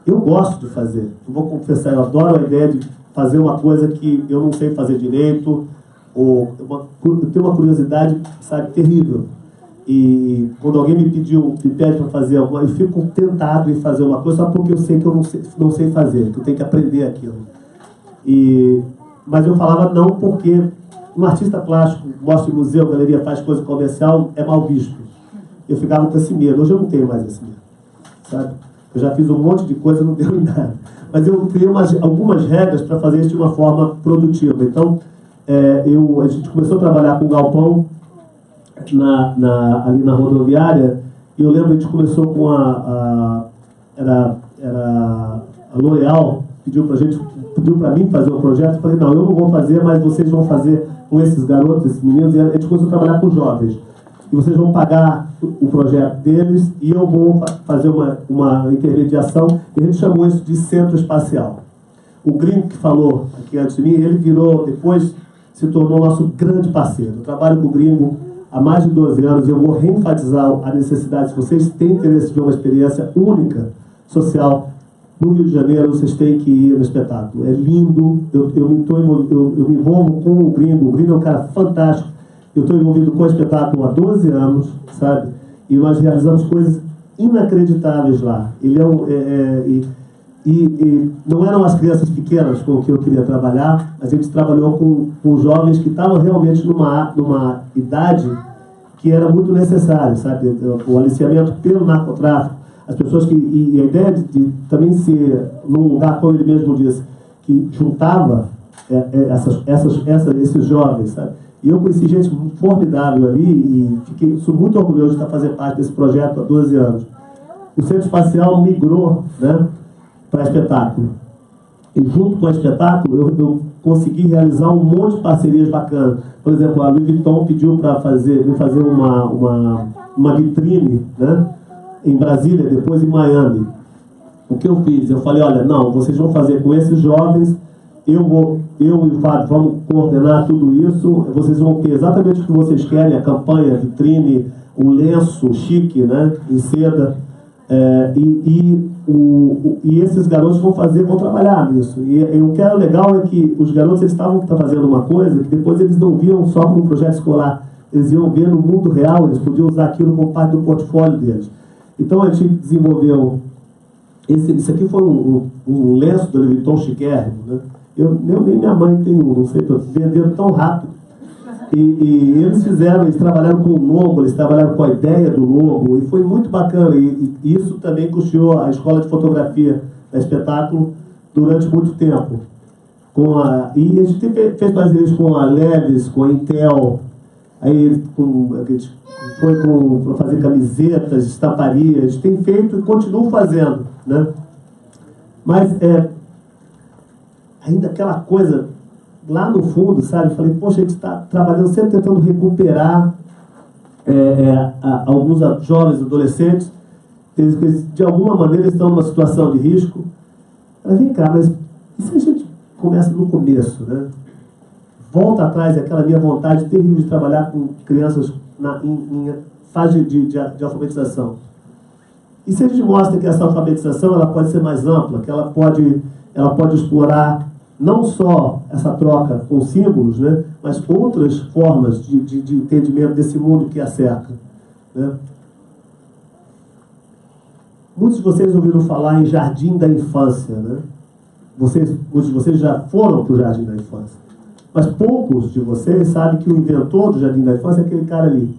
Eu gosto de fazer, eu vou confessar, eu adoro a ideia de fazer uma coisa que eu não sei fazer direito, eu tenho uma curiosidade, sabe, terrível. E quando alguém me pede para fazer alguma, eu fico tentado em fazer uma coisa só porque eu sei que eu não sei fazer, que eu tenho que aprender aquilo. Mas eu falava não porque um artista plástico, mostra em museu, galeria, faz coisa comercial, é mal visto. Eu ficava com esse medo. Hoje eu não tenho mais esse medo, sabe? Eu já fiz um monte de coisa, não deu em nada. Mas eu criei algumas regras para fazer isso de uma forma produtiva. Então, a gente começou a trabalhar com o galpão ali na rodoviária, e eu lembro que a gente começou com era a L'Oréal, pediu para mim fazer o projeto. Eu falei, não, eu não vou fazer, mas vocês vão fazer com esses garotos, esses meninos, e a gente começou a trabalhar com jovens. E vocês vão pagar o projeto deles e eu vou fazer uma intermediação, e a gente chamou isso de centro espacial. O Gringo, que falou aqui antes de mim, ele depois se tornou nosso grande parceiro. Eu trabalho com o Gringo há mais de 12 anos, e eu vou reenfatizar a necessidade, se vocês têm interesse de ver uma experiência única, social, no Rio de Janeiro, vocês têm que ir no espetáculo. É lindo, eu me envolvo com o Gringo é um cara fantástico, eu estou envolvido com o espetáculo há 12 anos, sabe? E nós realizamos coisas inacreditáveis lá. Ele não eram as crianças pequenas com que eu queria trabalhar, a gente trabalhou com jovens que estavam realmente numa idade que era muito necessária, sabe? O aliciamento pelo narcotráfico, as pessoas e a ideia de também ser num lugar, como ele mesmo disse, que juntava esses jovens, sabe? E eu conheci gente formidável ali e sou muito orgulhoso de estar fazendo parte desse projeto há 12 anos. O Centro Espacial migrou, né, para espetáculo. E junto com o espetáculo, eu consegui realizar um monte de parcerias bacanas. Por exemplo, a Louis Vuitton pediu para fazer uma vitrine, né, em Brasília, depois em Miami. O que eu fiz? Eu falei, olha, não, vocês vão fazer com esses jovens, eu e o Fábio vamos coordenar tudo isso, vocês vão ter exatamente o que vocês querem, a campanha, a vitrine, o lenço chique, né, em seda, e esses garotos vão trabalhar nisso. E o que era legal é que os garotos eles estavam fazendo uma coisa que depois eles não viam só como um projeto escolar, eles iam ver no mundo real, eles podiam usar aquilo como parte do portfólio deles. Então a gente desenvolveu, isso aqui foi um lenço do Louis Vuitton chiquérrimo, né? Nem minha mãe tem não sei, venderam tão rápido. E eles trabalharam com o logo, eles trabalharam com a ideia do logo, e foi muito bacana. E isso também custeou a escola de fotografia da espetáculo durante muito tempo. E a gente fez parcerias com a Levis, com a Intel, aí foi para fazer camisetas, estamparias, a gente tem feito e continua fazendo, né? Mas ainda aquela coisa lá no fundo, sabe? Falei, poxa, a gente está trabalhando sempre tentando recuperar alguns jovens adolescentes, eles, de alguma maneira estão numa situação de risco. Mas vem cá, mas e se a gente começa no começo, né? Volta atrás aquela minha vontade terrível de trabalhar com crianças em fase de alfabetização. E se a gente mostra que essa alfabetização ela pode ser mais ampla, que ela pode explorar não só essa troca com símbolos, né, mas outras formas de entendimento desse mundo que a cerca, né? Muitos de vocês ouviram falar em Jardim da Infância, né? Muitos de vocês já foram para o Jardim da Infância. Mas poucos de vocês sabem que o inventor do Jardim da Infância é aquele cara ali.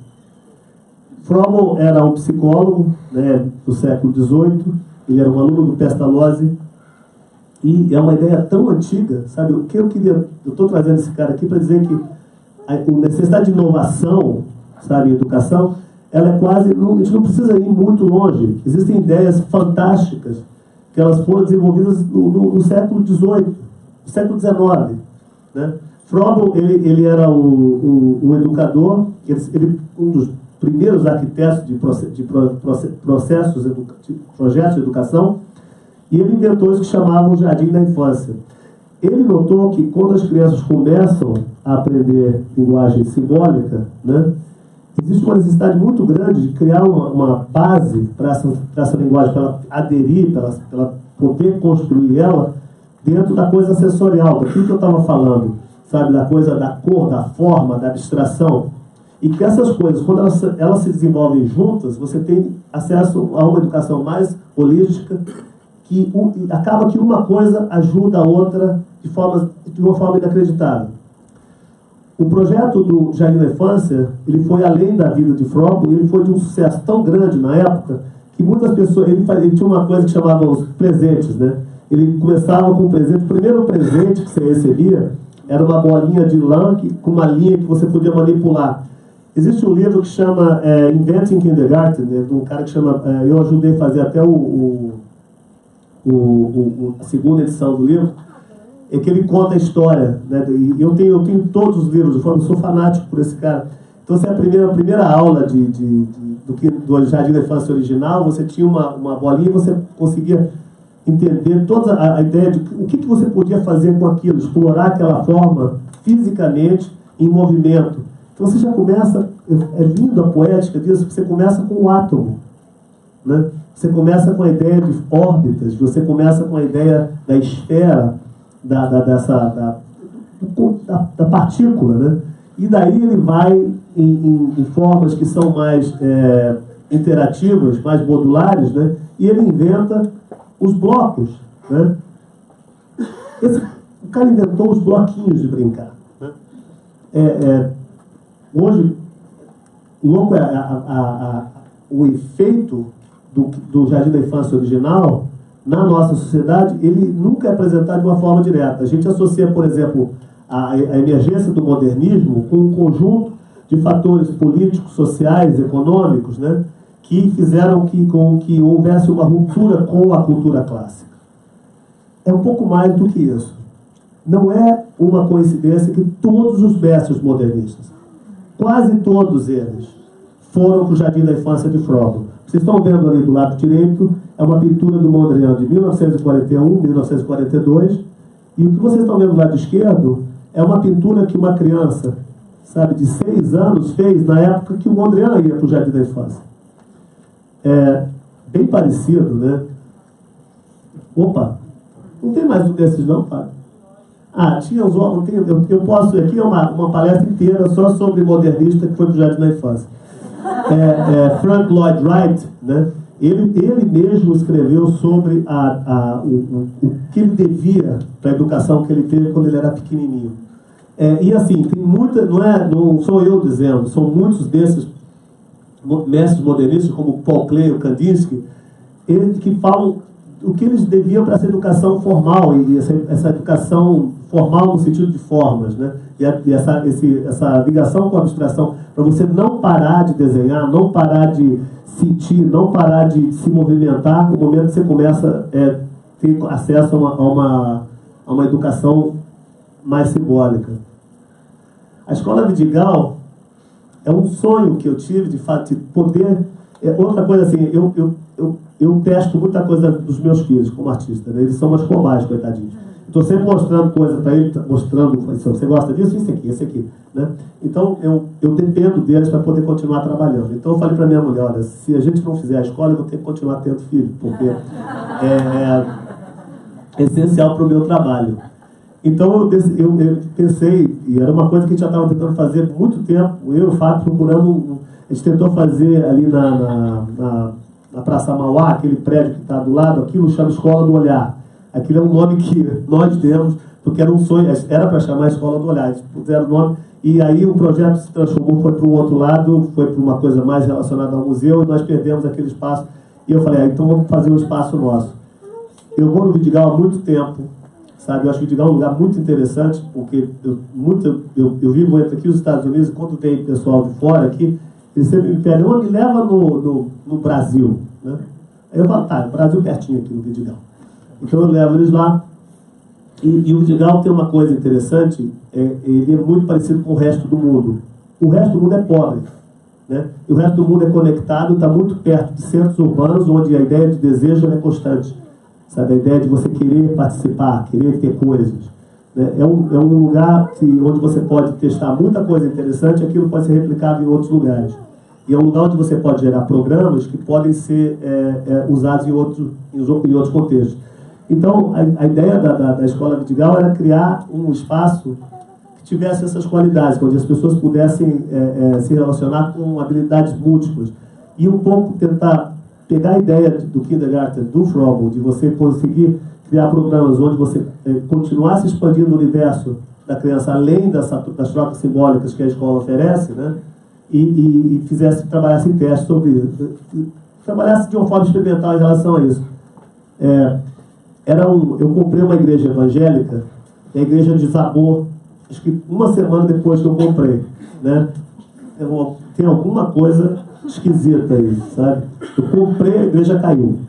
Frommel era um psicólogo, né, do século XVIII, ele era um aluno do Pestalozzi, e é uma ideia tão antiga, sabe? O que eu estou trazendo esse cara aqui para dizer que a necessidade de inovação sabe, em educação, ela é quase, a gente não precisa ir muito longe. Existem ideias fantásticas que elas foram desenvolvidas no século XVIII, no século XIX, né? Froebel, ele era um educador, um dos primeiros arquitetos de projetos de educação, e ele inventou isso que chamavam o Jardim da Infância. Ele notou que quando as crianças começam a aprender linguagem simbólica, né, existe uma necessidade muito grande de criar uma base para essa linguagem, para ela aderir, para ela poder construir ela dentro da coisa sensorial, daquilo que eu estava falando, sabe, da coisa da cor, da forma, da abstração. E que essas coisas, quando elas se desenvolvem juntas, você tem acesso a uma educação mais holística, que acaba que uma coisa ajuda a outra de uma forma inacreditável. O projeto do Jardim da Infância, ele foi além da vida de Froebel, e ele foi de um sucesso tão grande na época, que muitas pessoas, ele tinha uma coisa que chamava os presentes, né? Ele começava com um presente, o primeiro presente que você recebia era uma bolinha de lã com uma linha que você podia manipular. Existe um livro que chama Inventing Kindergarten, né, de um cara que chama, eu ajudei a fazer até a segunda edição do livro, é que ele conta a história, né, e eu tenho todos os livros, eu sou fanático por esse cara. Então, se é a primeira aula do Jardim da Infância original, você tinha uma bolinha e você conseguia entender toda a ideia de o que você podia fazer com aquilo, explorar aquela forma fisicamente em movimento. Então você já começa, é lindo a poética disso, você começa com o átomo, né? Você começa com a ideia de órbitas, você começa com a ideia da esfera, da partícula, né? E daí ele vai em formas que são mais interativas, mais modulares, né? E ele inventa os blocos, né? O cara inventou os bloquinhos de brincar, né? Hoje, louco o efeito do Jardim da Infância original na nossa sociedade, ele nunca é apresentado de uma forma direta. A gente associa, por exemplo, a emergência do modernismo com um conjunto de fatores políticos, sociais, econômicos, né, que fizeram com que houvesse uma ruptura com a cultura clássica. É um pouco mais do que isso. Não é uma coincidência que todos os mestres modernistas, quase todos eles, foram para o Jardim da Infância de Froebel. Vocês estão vendo ali do lado direito, é uma pintura do Mondrian de 1941, 1942, e o que vocês estão vendo do lado esquerdo é uma pintura que uma criança, sabe, de 6 anos fez na época que o Mondrian ia para o Jardim da Infância. É bem parecido, né? Opa, não tem mais um desses não, Fábio? Ah, tinha os outros, eu posso, aqui é uma palestra inteira só sobre modernista que foi para o Jardim da Infância. Frank Lloyd Wright, né? Ele mesmo escreveu sobre o que ele devia para a educação que ele teve quando ele era pequenininho. E assim, tem muita, não sou eu dizendo, são muitos desses mestres modernistas, como Paul Klee, o Kandinsky, que falam o que eles deviam para essa educação formal, e essa educação formal no sentido de formas, né? E essa ligação com a abstração, para você não parar de desenhar, não parar de sentir, não parar de se movimentar, no momento que você começa a ter acesso a uma educação mais simbólica. A Escola Vidigal é um sonho que eu tive de poder... outra coisa assim, eu testo muita coisa dos meus filhos como artista, né? Eles são umas cobaias, coitadinhos. Estou sempre mostrando coisa para ele, mostrando, você gosta disso? Esse aqui, né? Então, eu dependo deles para poder continuar trabalhando. Então, eu falei para minha mulher, olha, se a gente não fizer a escola, eu vou ter que continuar tendo filho, porque é essencial para o meu trabalho. Então, eu pensei, e era uma coisa que a gente já estava tentando fazer por muito tempo, eu e o Fábio procurando, a gente tentou fazer ali na Praça Mauá, aquele prédio que está do lado, aquilo chama Escola do Olhar. Aquilo é um nome que nós demos, porque era um sonho, era para chamar a Escola do Olhar. Eles puseram o nome, e aí o projeto se transformou, foi para o outro lado, foi para uma coisa mais relacionada ao museu, e nós perdemos aquele espaço. E eu falei, então vamos fazer um espaço nosso. Eu vou no Vidigal há muito tempo, sabe? Eu acho que o Vidigal é um lugar muito interessante, porque eu vivo entre aqui os Estados Unidos, quando tem pessoal de fora aqui, eles sempre me pedem, me leva no Brasil, né? Aí eu falo, tá, o Brasil pertinho aqui no Vidigal. Então eu levo eles lá. E o Vidigal tem uma coisa interessante, ele é muito parecido com o resto do mundo. O resto do mundo é pobre, né? E o resto do mundo é conectado, está muito perto de centros urbanos, onde a ideia de desejo é constante. Sabe? A ideia de você querer participar, querer ter coisas. Né? É um lugar onde você pode testar muita coisa interessante, aquilo pode ser replicado em outros lugares. E é um lugar onde você pode gerar programas que podem ser usados em outros contextos. Então, a ideia da Escola Vidigal era criar um espaço que tivesse essas qualidades, onde as pessoas pudessem se relacionar com habilidades múltiplas. E um pouco tentar pegar a ideia do kindergarten, do Froebel, de você conseguir criar programas onde você continuasse expandindo o universo da criança, além das trocas simbólicas que a escola oferece, né? E trabalhasse em testes sobre isso. Trabalhasse de uma forma experimental em relação a isso. Eu comprei uma igreja evangélica, a igreja desabou, acho que uma semana depois que eu comprei, né? Tem alguma coisa esquisita aí, sabe? Eu comprei, a igreja caiu.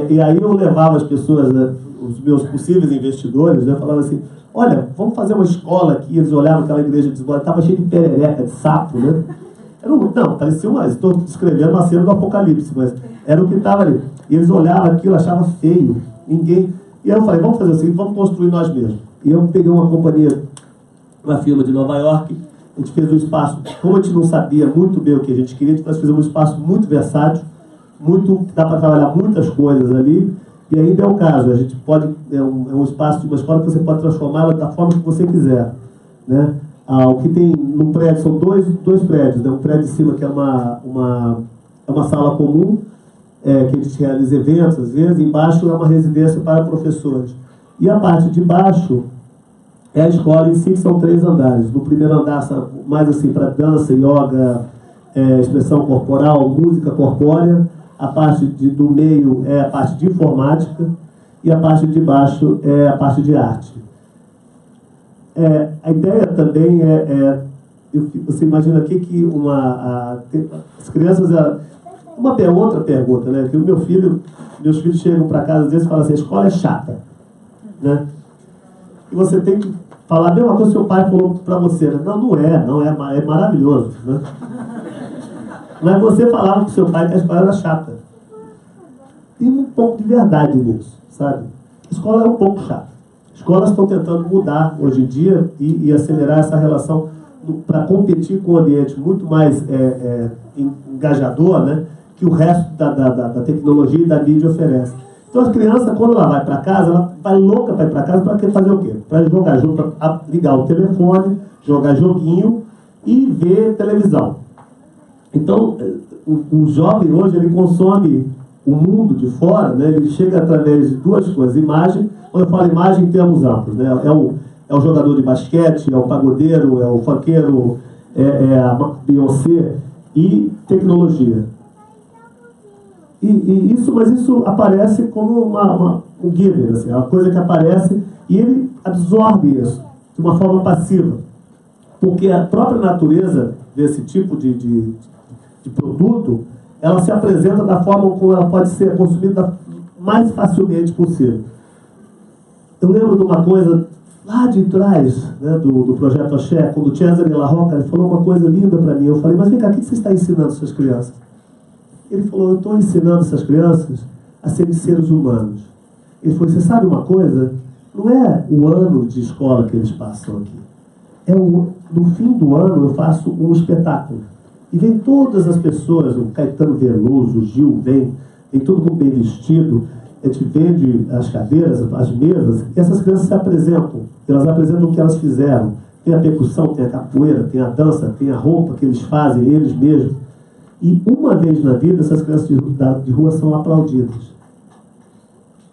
E aí eu levava as pessoas, né, os meus possíveis investidores, eu falava assim, olha, vamos fazer uma escola aqui. Eles olhavam aquela igreja desabada, estava cheia de perereca, de sapo, né? Não, parecia estou descrevendo uma cena do Apocalipse, mas era o que estava ali. E eles olhavam aquilo, achavam feio. Ninguém... E aí eu falei, vamos fazer o seguinte, vamos construir nós mesmos. E eu peguei uma companhia, uma firma de Nova York, a gente fez um espaço, como a gente não sabia muito bem o que a gente queria, nós fizemos um espaço muito versátil, dá para trabalhar muitas coisas ali, e ainda é o caso, a gente pode, é um espaço de uma escola que você pode transformá-la da forma que você quiser, né? O que tem no prédio são dois prédios, né? Um prédio de cima que é uma sala comum, que a gente realiza eventos às vezes, e embaixo é uma residência para professores. E a parte de baixo é a escola em si, que são 3 andares. No primeiro andar, mais assim, para dança, yoga, expressão corporal, música corpórea. A parte do meio é a parte de informática e a parte de baixo é a parte de arte. A ideia também você imagina aqui que as crianças... outra pergunta, né? Que meus filhos chegam para casa às vezes e falam assim, a escola é chata, né? E você tem que falar a mesma coisa que seu pai falou para você, né? Não é maravilhoso, né? Mas você falava para seu pai que a escola era chata. Tem um pouco de verdade nisso, sabe? A escola é um pouco chata. Escolas estão tentando mudar hoje em dia e acelerar essa relação para competir com um ambiente muito mais engajador, né? Que o resto da tecnologia e da mídia oferece. Então, as crianças, quando ela vai para casa, ela vai louca para ir para casa para fazer o quê? Para jogar jogo, para ligar o telefone, jogar joguinho e ver televisão. Então, o jovem hoje, ele consome o mundo de fora, né? Ele chega através de 2 coisas. Imagem, quando eu falo imagem em termos amplos, né? É o jogador de basquete, é o pagodeiro, é o funkeiro, é a Beyoncé e tecnologia. Mas isso aparece como um giver, assim, uma coisa que aparece e ele absorve isso de uma forma passiva. Porque a própria natureza desse tipo de produto, ela se apresenta da forma como ela pode ser consumida mais facilmente possível. Eu lembro de uma coisa lá de trás, né, do Projeto Axé, quando o Cesare La Rocca, ele falou uma coisa linda para mim. Eu falei, mas vem cá, o que você está ensinando suas crianças? Ele falou, eu estou ensinando essas crianças a serem seres humanos. Ele falou, você sabe uma coisa? Não é o ano de escola que eles passam aqui. No fim do ano eu faço um espetáculo. E vem todas as pessoas, o Caetano Veloso, o Gil vem todo mundo bem vestido, a gente vende as cadeiras, as mesas, e essas crianças se apresentam. Elas apresentam o que elas fizeram. Tem a percussão, tem a capoeira, tem a dança, tem a roupa que eles fazem, eles mesmos. E uma vez na vida, essas crianças de rua são aplaudidas.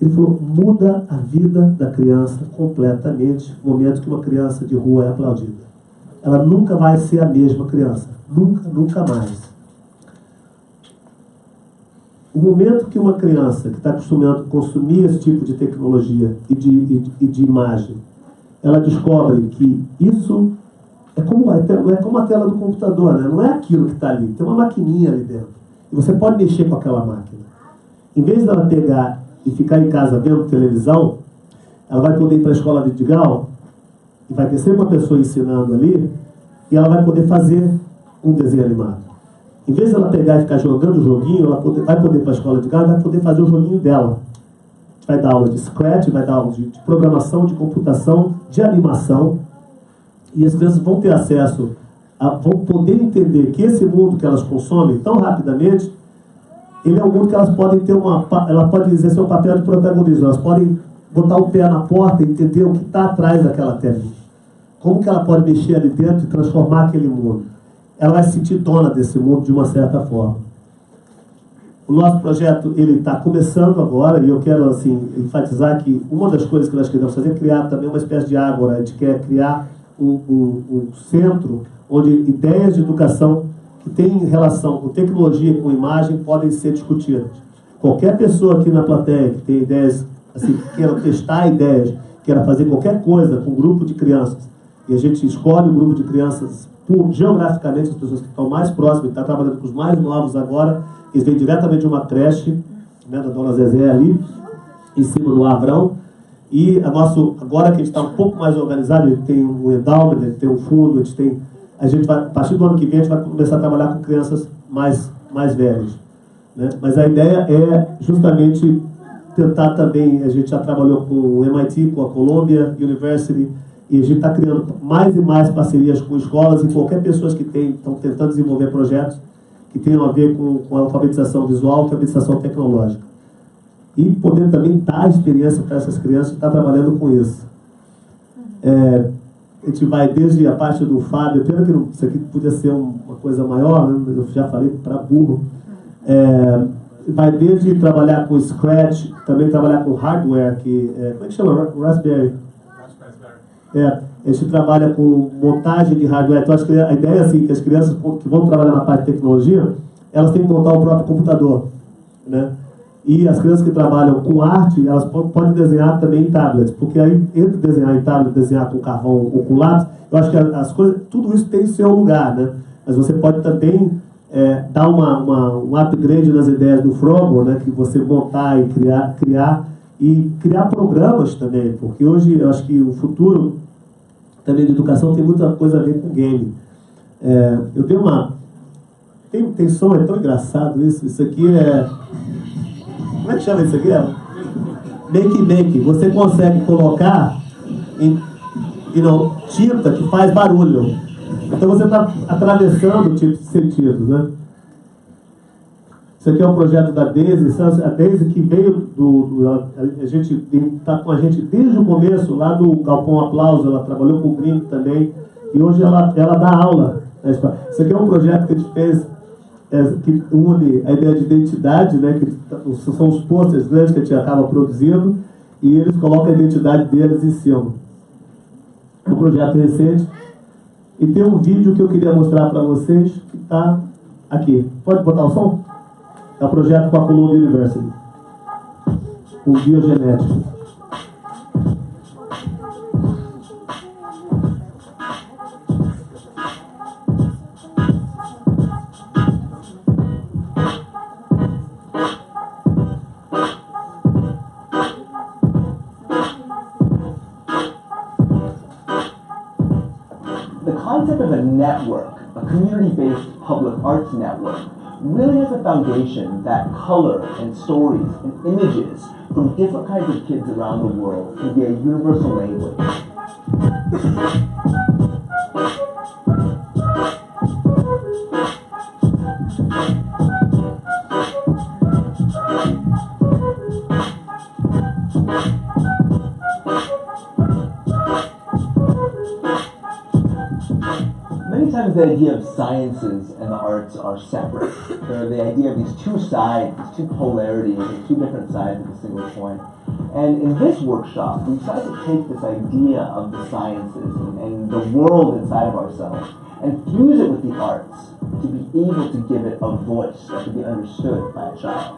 Ele falou, muda a vida da criança completamente no momento que uma criança de rua é aplaudida. Ela nunca vai ser a mesma criança. Nunca, nunca mais. O momento que uma criança que está acostumada a consumir esse tipo de tecnologia e de imagem, ela descobre que isso é como a tela do computador, né? Não é aquilo que está ali, tem uma maquininha ali dentro. E você pode mexer com aquela máquina. Em vez dela pegar e ficar em casa vendo televisão, ela vai poder ir para a escola virtual e vai ter sempre uma pessoa ensinando ali e ela vai poder fazer um desenho animado. Em vez de ela pegar e ficar jogando o joguinho, ela vai poder ir para a escola de casa e vai poder fazer o joguinho dela. Vai dar aula de Scratch, vai dar aula de programação, de computação, de animação. E as crianças vão ter acesso, vão poder entender que esse mundo que elas consomem tão rapidamente, ele é um mundo que elas podem ter ela pode exercer um papel de protagonismo. Elas podem botar o pé na porta e entender o que está atrás daquela telinha. Como que ela pode mexer ali dentro e transformar aquele mundo. Ela vai se sentir dona desse mundo de uma certa forma. O nosso projeto, ele está começando agora, e eu quero, assim, enfatizar que uma das coisas que nós queremos fazer é criar também uma espécie de ágora. A gente quer criar um centro onde ideias de educação que têm relação com tecnologia e com imagem podem ser discutidas. Qualquer pessoa aqui na plateia que tem ideias, assim, que queira testar ideias, queira fazer qualquer coisa com um grupo de crianças, e a gente escolhe um grupo de crianças geograficamente, as pessoas que estão mais próximas, que estão trabalhando com os mais novos agora, eles vêm diretamente de uma creche, né, da Dona Zezé ali, em cima do Avrão. E agora que a gente está um pouco mais organizado, a gente tem um endowment, a gente tem um fundo, a gente vai, a partir do ano que vem, a gente vai começar a trabalhar com crianças mais velhas. Né? Mas a ideia é justamente tentar também, a gente já trabalhou com o MIT, com a Columbia University, e a gente está criando mais e mais parcerias com escolas e qualquer pessoa que estão tentando desenvolver projetos que tenham a ver com a alfabetização visual, alfabetização tecnológica. E poder também dar experiência para essas crianças que estão trabalhando com isso. A gente vai desde a parte do Fábio, pena que isso aqui podia ser uma coisa maior, né? Eu já falei para burro. Vai desde trabalhar com Scratch, também trabalhar com hardware, como é que chama? Raspberry. A gente trabalha com montagem de hardware. Então, a ideia é assim, que as crianças que vão trabalhar na parte de tecnologia, elas têm que montar o próprio computador. Né? E as crianças que trabalham com arte, elas podem desenhar também em tablets, porque aí, entre desenhar em tablet, desenhar com carvão ou com lápis, eu acho que as coisas, tudo isso tem o seu lugar, né? Mas você pode também dar um upgrade nas ideias do Frobel, né? Que você montar e criar programas também, porque hoje eu acho que o futuro também de educação tem muita coisa a ver com game. Eu dei tem som, é tão engraçado isso aqui como é que chama isso aqui? Make. Você consegue colocar tinta que faz barulho. Então você está atravessando tipos de sentidos, né? Isso aqui é um projeto da Daisy. A Daisy que veio a gente está com a gente desde o começo, lá do Galpão Aplauso, ela trabalhou com o Gringo também, e hoje ela dá aula. Isso aqui é um projeto que a gente fez, que une a ideia de identidade, né, que são os posters grandes que a gente acaba produzindo, e eles colocam a identidade deles em cima. É um projeto recente. E tem um vídeo que eu queria mostrar para vocês, que está aqui. Pode botar o som? É um projeto com a Columbia University, com biogenética. The concept of a network, a community-based public arts network, really has a foundation that color and stories and images from different kinds of kids around the world can be a universal language. Many times the idea of sciences and the arts are separate. They're the idea of these two sides, these two polarities, these two different sides of a single coin. And in this workshop, we try to take this idea of the sciences and the world inside of ourselves and fuse it with the arts to be able to give it a voice that can be understood by a child.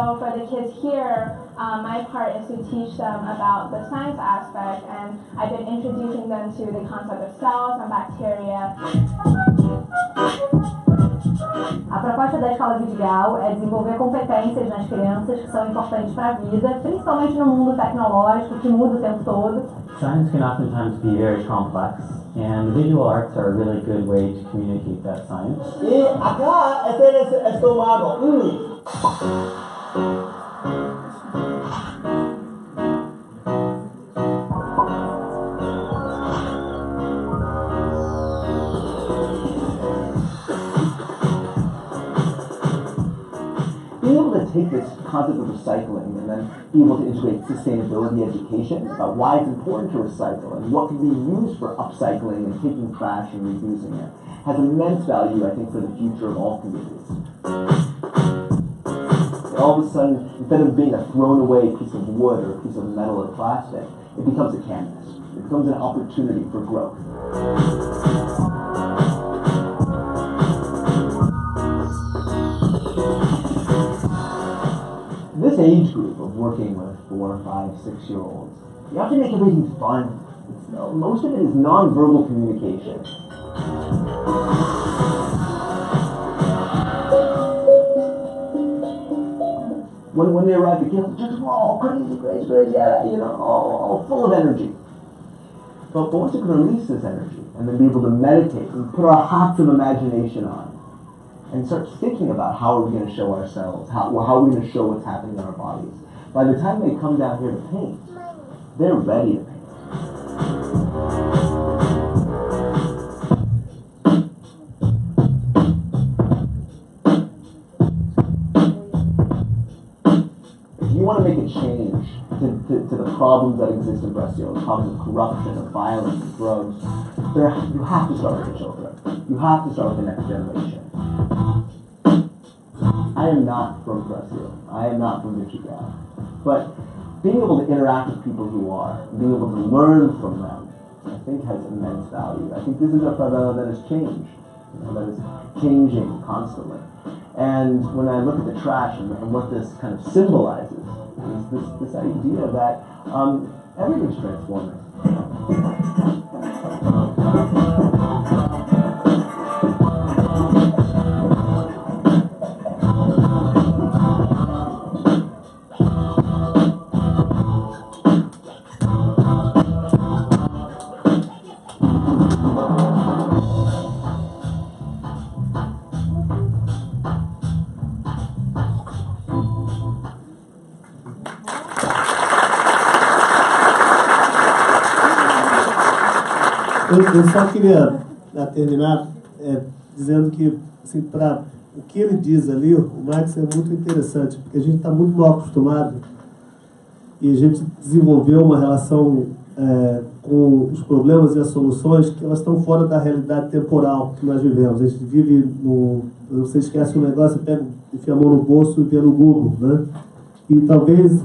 So for the kids here, my part is to teach them about the science aspect, and I've been introducing them to the concept of cells and bacteria. A proposta da Escola Vidigal é desenvolver competências nas crianças que são importantes para a vida, principalmente no mundo tecnológico que muda o tempo todo. Science can oftentimes be very complex, and visual arts are a really good way to communicate that science. Y acá este es el estómago. Being able to take this concept of recycling and then be able to integrate sustainability education about why it's important to recycle and what can be used for upcycling and taking trash and reusing it has immense value, I think, for the future of all communities. All of a sudden, instead of being a thrown away piece of wood or a piece of metal or plastic, it becomes a canvas. It becomes an opportunity for growth. This age group of working with 4, 5, 6-year-olds, you have to make everything fun. Most of it is non-verbal communication. When they arrive at camp, just all crazy, yeah, all full of energy. But once we can release this energy and then be able to meditate and put our hats of imagination on and start thinking about how are we going to show ourselves, how are we going to show what's happening in our bodies, by the time they come down here to paint, they're ready to paint. If you want to make a change to the problems that exist in Brazil, the problems of corruption, of violence, of drugs, you have to start with the children. You have to start with the next generation. I am not from Brazil. I am not from Michigan. But being able to interact with people who are, being able to learn from them, I think has immense value. I think this is a favela that has changed, that is changing constantly. And when I look at the trash and what this kind of symbolizes, is this idea that everything's transforming. Eu só queria terminar dizendo que, assim, para o que ele diz ali, o Marx é muito interessante, porque a gente está muito mal acostumado e a gente desenvolveu uma relação com os problemas e as soluções que elas estão fora da realidade temporal que nós vivemos. A gente vive no... Você esquece um negócio, você pega, enfia a mão no bolso e vê no Google, né? E talvez a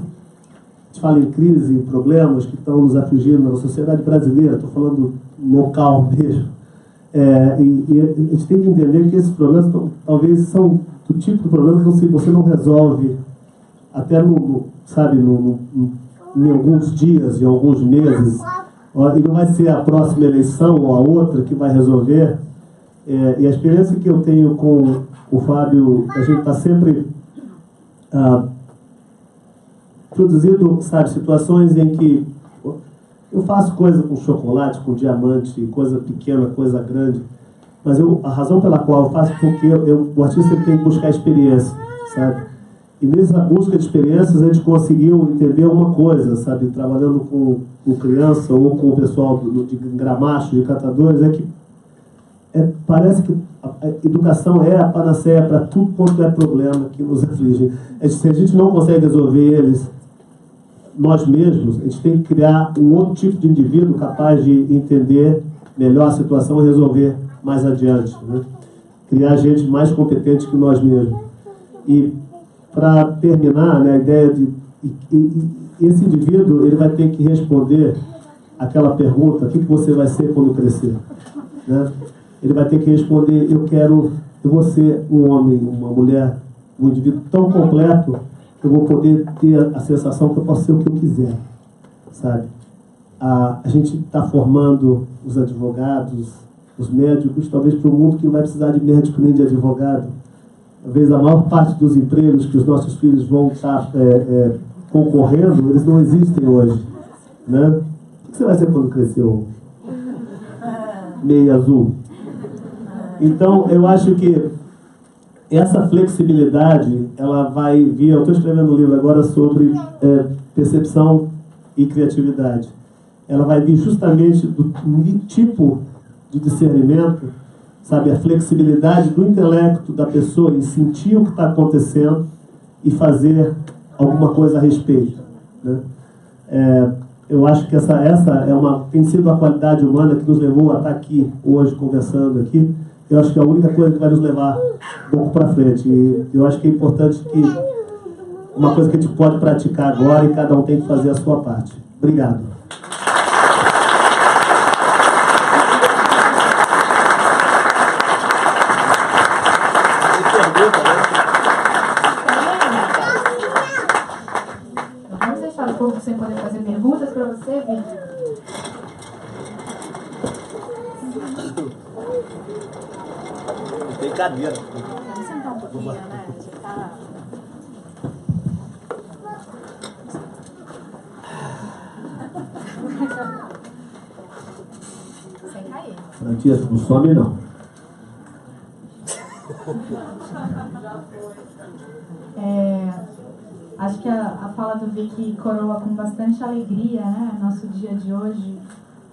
gente fala em crise, em problemas que estão nos afligindo na sociedade brasileira, estou falando local mesmo. E a gente tem que entender que esses problemas talvez são do tipo de problema que você não resolve até em alguns dias, em alguns meses, e não vai ser a próxima eleição ou a outra que vai resolver. E a experiência que eu tenho com o Fábio, a gente está sempre produzindo, situações em que eu faço coisa com chocolate, com diamante, coisa pequena, coisa grande, mas a razão pela qual eu faço é porque o artista tem que buscar experiência, sabe? E nessa busca de experiências a gente conseguiu entender uma coisa, sabe? Trabalhando com criança ou com o pessoal de Gramacho, de catadores, é que parece que a educação é a panaceia para tudo quanto é problema que nos aflige. Se a gente não consegue resolver eles nós mesmos, a gente tem que criar um outro tipo de indivíduo capaz de entender melhor a situação e resolver mais adiante, né? Criar gente mais competente que nós mesmos. E para terminar, né, a ideia de esse indivíduo ele vai ter que responder aquela pergunta: o que você vai ser quando crescer, né? Ele vai ter que responder: eu vou ser um homem, uma mulher, um indivíduo tão completo eu vou poder ter a sensação que eu posso ser o que eu quiser, sabe? A gente está formando os advogados, os médicos, talvez para um mundo que não vai precisar de médico nem de advogado. Talvez a maior parte dos empregos que os nossos filhos vão estar concorrendo, eles não existem hoje, né? O que você vai ser quando crescer? Meio azul. Então, eu acho que essa flexibilidade, ela vai vir... Eu estou escrevendo um livro agora sobre percepção e criatividade. Ela vai vir justamente do tipo de discernimento, sabe? A flexibilidade do intelecto da pessoa em sentir o que está acontecendo e fazer alguma coisa a respeito, né? Eu acho que essa tem sido a qualidade humana que nos levou a estar aqui hoje, conversando aqui. Eu acho que é a única coisa que vai nos levar um pouco para frente. E eu acho que é importante que uma coisa que a gente pode praticar agora e cada um tem que fazer a sua parte. Obrigado. Vamos deixar o povo sem poder fazer perguntas para você, Vitor? Tem cadeira. Vamos sentar um pouquinho, né? Já tá... Sem cair. Francisco, não some não. Acho que a fala do Vicky coroa com bastante alegria, né, nosso dia de hoje,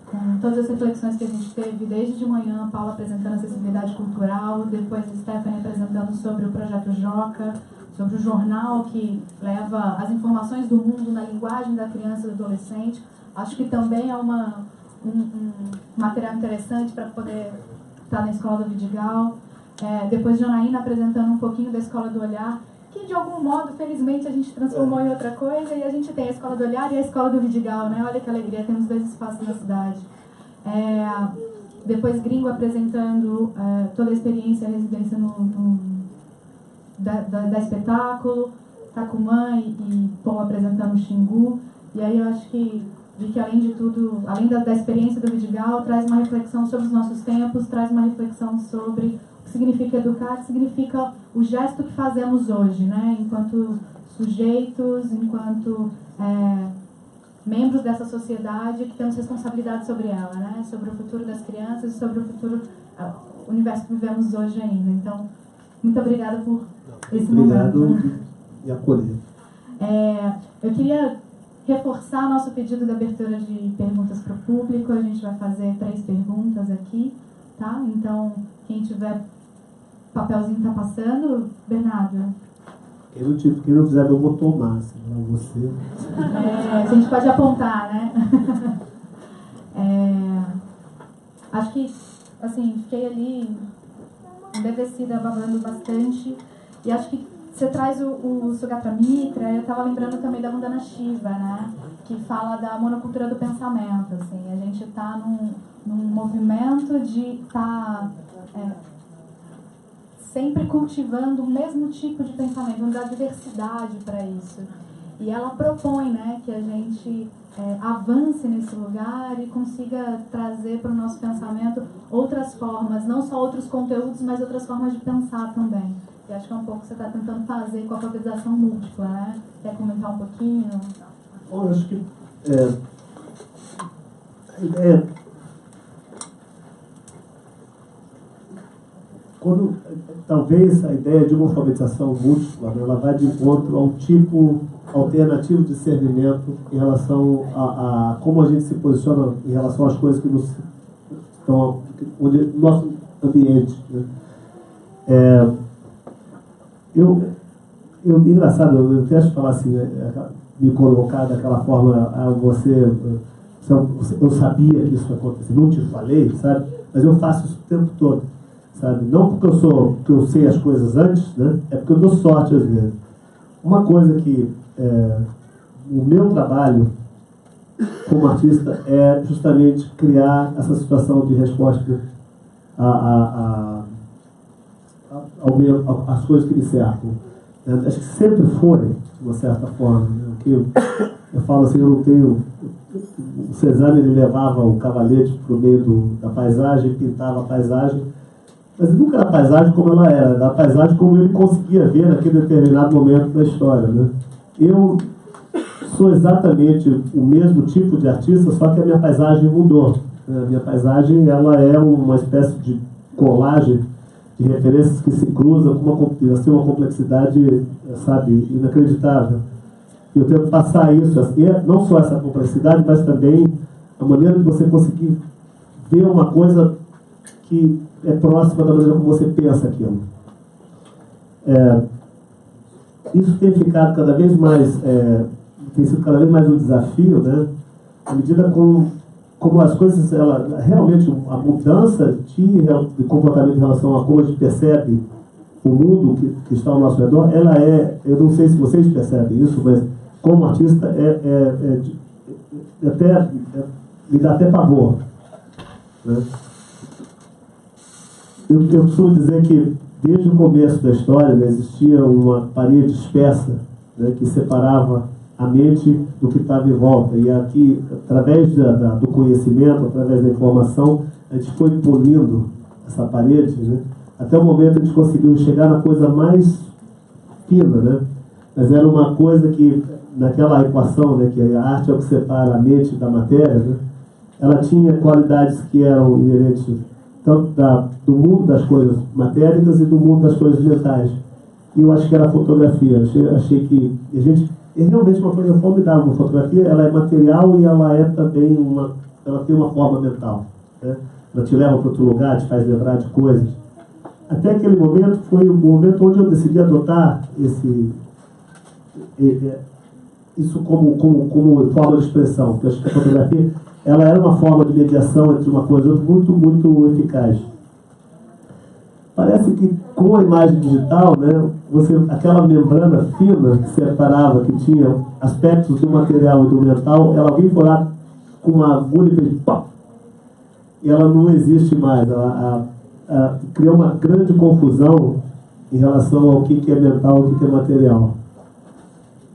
com todas as reflexões que a gente teve desde de manhã, Paula apresentando acessibilidade cultural, depois a Stephanie apresentando sobre o Projeto Joca, sobre o jornal que leva as informações do mundo na linguagem da criança e do adolescente. Acho que também é um material interessante para poder estar na Escola do Vidigal. Depois Janaína apresentando um pouquinho da Escola do Olhar, que de algum modo, felizmente, a gente transformou em outra coisa, e a gente tem a Escola do Olhar e a Escola do Vidigal, né? Olha que alegria, temos 2 espaços na cidade. Depois Gringo apresentando toda a experiência, a residência da espetáculo, Tacumã e Paul apresentando o Xingu. E aí eu acho que vi que, além de tudo, além da experiência do Vidigal, traz uma reflexão sobre os nossos tempos, traz uma reflexão sobre o que significa educar, o que significa o gesto que fazemos hoje, né? Enquanto sujeitos, enquanto membros dessa sociedade que temos responsabilidade sobre ela, né? Sobre o futuro das crianças e sobre o futuro, o universo que vivemos hoje ainda. Então, muito obrigada por esse momento. Obrigado e acolher. Eu queria reforçar nosso pedido de abertura de perguntas para o público. A gente vai fazer 3 perguntas aqui, tá? Então, quem tiver papelzinho está passando. Bernardo. Quem não fizer, eu vou tomar. Senão você... A gente pode apontar, né? Acho que, assim, fiquei ali embevecida, babando bastante. E acho que você traz o Sugata Mitra. Eu estava lembrando também da Vandana Shiva, né? Que fala da monocultura do pensamento. Assim. A gente está num movimento de estar sempre cultivando o mesmo tipo de pensamento, vamos dar diversidade para isso. E ela propõe, né, que a gente avance nesse lugar e consiga trazer para o nosso pensamento outras formas, não só outros conteúdos, mas outras formas de pensar também. E acho que é um pouco o que você está tentando fazer com a alfabetização múltipla, né? Quer comentar um pouquinho? Bom, eu acho que a ideia... Talvez a ideia de uma alfabetização múltipla, né, ela vai de encontro ao tipo alternativo de discernimento em relação a como a gente se posiciona em relação às coisas que nos estão no nosso ambiente, né? Engraçado, eu até acho que falar assim, me colocar daquela forma, eu sabia que isso ia acontecer, não te falei, sabe? Mas eu faço isso o tempo todo. Sabe? Não porque eu sei as coisas antes, né? É porque eu dou sorte às vezes. Uma coisa que o meu trabalho como artista é justamente criar essa situação de resposta às coisas que me cercam. Acho que sempre foi de uma certa forma. Né? Que eu falo assim, eu não tenho... O Cezanne, ele levava o cavalete para o meio da paisagem, pintava a paisagem, mas nunca era a paisagem como ela era a paisagem como ele conseguia ver naquele determinado momento da história. Né? Eu sou exatamente o mesmo tipo de artista, só que a minha paisagem mudou. A minha paisagem, ela é uma espécie de colagem de referências que se cruzam com uma complexidade, sabe, inacreditável. Eu tento passar isso, não só essa complexidade, mas também a maneira de você conseguir ver uma coisa que é próxima da maneira como você pensa aquilo. Isso tem ficado cada vez mais, tem sido cada vez mais um desafio, né? À medida como as coisas, realmente a mudança de comportamento em relação a como a gente percebe o mundo que está ao nosso redor, ela eu não sei se vocês percebem isso, mas como artista me dá até pavor. Né? Eu costumo dizer que desde o começo da história, né, existia uma parede espessa, né, que separava a mente do que estava em volta. E aqui, através do conhecimento, através da informação, a gente foi polindo essa parede, né? Até o momento a gente conseguiu chegar na coisa mais fina, né? Mas era uma coisa que, naquela equação, né, que a arte é o que separa a mente da matéria, né? Ela tinha qualidades que eram inerentes tanto do mundo das coisas matéricas e do mundo das coisas mentais. E eu acho que era a fotografia. Achei que é realmente uma coisa formidável. Uma fotografia, ela é material e ela é também ela tem uma forma mental. Né? Ela te leva para outro lugar, te faz lembrar de coisas. Até aquele momento foi o momento onde eu decidi adotar isso como forma de expressão. Porque eu acho que a fotografia, ela era uma forma de mediação entre uma coisa e outra muito, muito eficaz. Parece que com a imagem digital, né, aquela membrana fina que separava, que tinha aspectos do material e do mental, alguém foi lá com uma agulha e fez pá! E ela não existe mais. Criou uma grande confusão em relação ao que é mental e o que é material.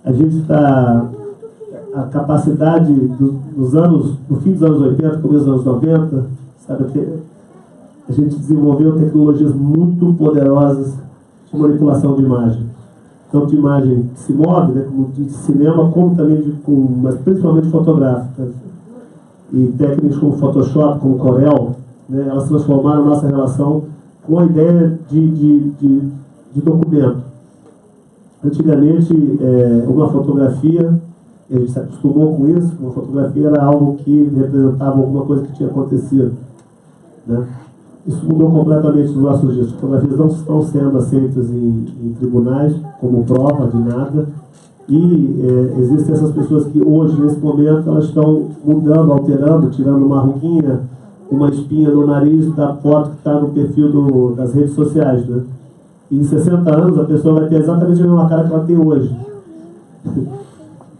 A gente está... A capacidade no fim dos anos 80, começo dos anos 90, sabe, a gente desenvolveu tecnologias muito poderosas de manipulação de imagem. Tanto de imagem que se move, né, como de cinema, como também mas principalmente fotográfica. E técnicas como Photoshop, como Corel, né, elas transformaram a nossa relação com a ideia de documento. Antigamente, uma fotografia, a gente se acostumou com isso, uma fotografia era algo que representava alguma coisa que tinha acontecido. Né? Isso mudou completamente nos nossos dias. As fotografias não estão sendo aceitas em tribunais como prova de nada. E existem essas pessoas que hoje, nesse momento, elas estão mudando, alterando, tirando uma ruguinha, uma espinha no nariz da foto que está no perfil das redes sociais. Né? E em 60 anos a pessoa vai ter exatamente a mesma cara que ela tem hoje.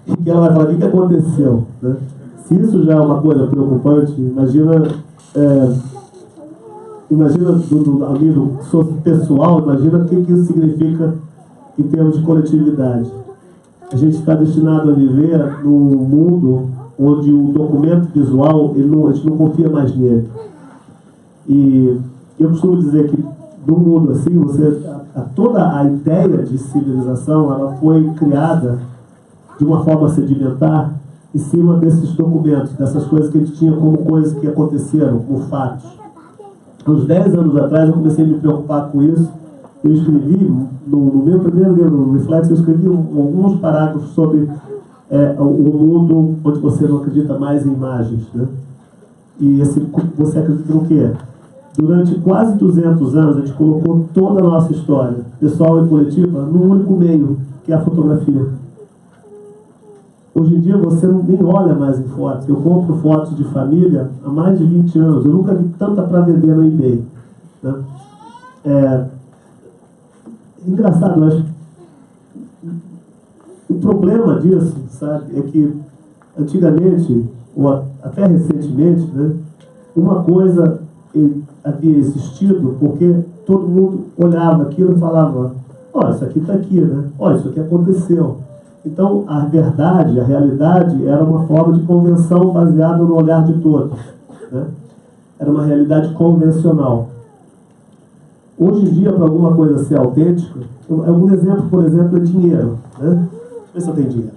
E que ela vai falar, o que aconteceu? Né? Se isso já é uma coisa preocupante, imagina do nível pessoal, imagina o que isso significa em termos de coletividade. A gente está destinado a viver num mundo onde o documento visual, a gente não confia mais nele. E eu costumo dizer que no mundo assim, toda a ideia de civilização, ela foi criada de uma forma sedimentar em cima desses documentos, dessas coisas que a gente tinha como coisas que aconteceram, como fatos. Uns 10 anos atrás eu comecei a me preocupar com isso. Eu escrevi, no meu primeiro livro, no Reflexo, eu escrevi alguns parágrafos sobre o mundo onde você não acredita mais em imagens. Né? E você acredita no quê? Durante quase 200 anos a gente colocou toda a nossa história, pessoal e coletiva, num único meio, que é a fotografia. Hoje em dia você nem olha mais em fotos. Eu compro fotos de família há mais de 20 anos. Eu nunca vi tanta para vender no eBay. Né? Engraçado, mas o problema disso, sabe, é que antigamente, ou até recentemente, né, uma coisa havia existido porque todo mundo olhava aquilo e falava, ó, isso aqui está aqui, né? Ó, isso aqui aconteceu. Então, a verdade, a realidade, era uma forma de convenção baseada no olhar de todos, né? Era uma realidade convencional. Hoje em dia, para alguma coisa ser autêntica, um exemplo, por exemplo, é dinheiro, né? Deixa eu ver se eu tenho dinheiro.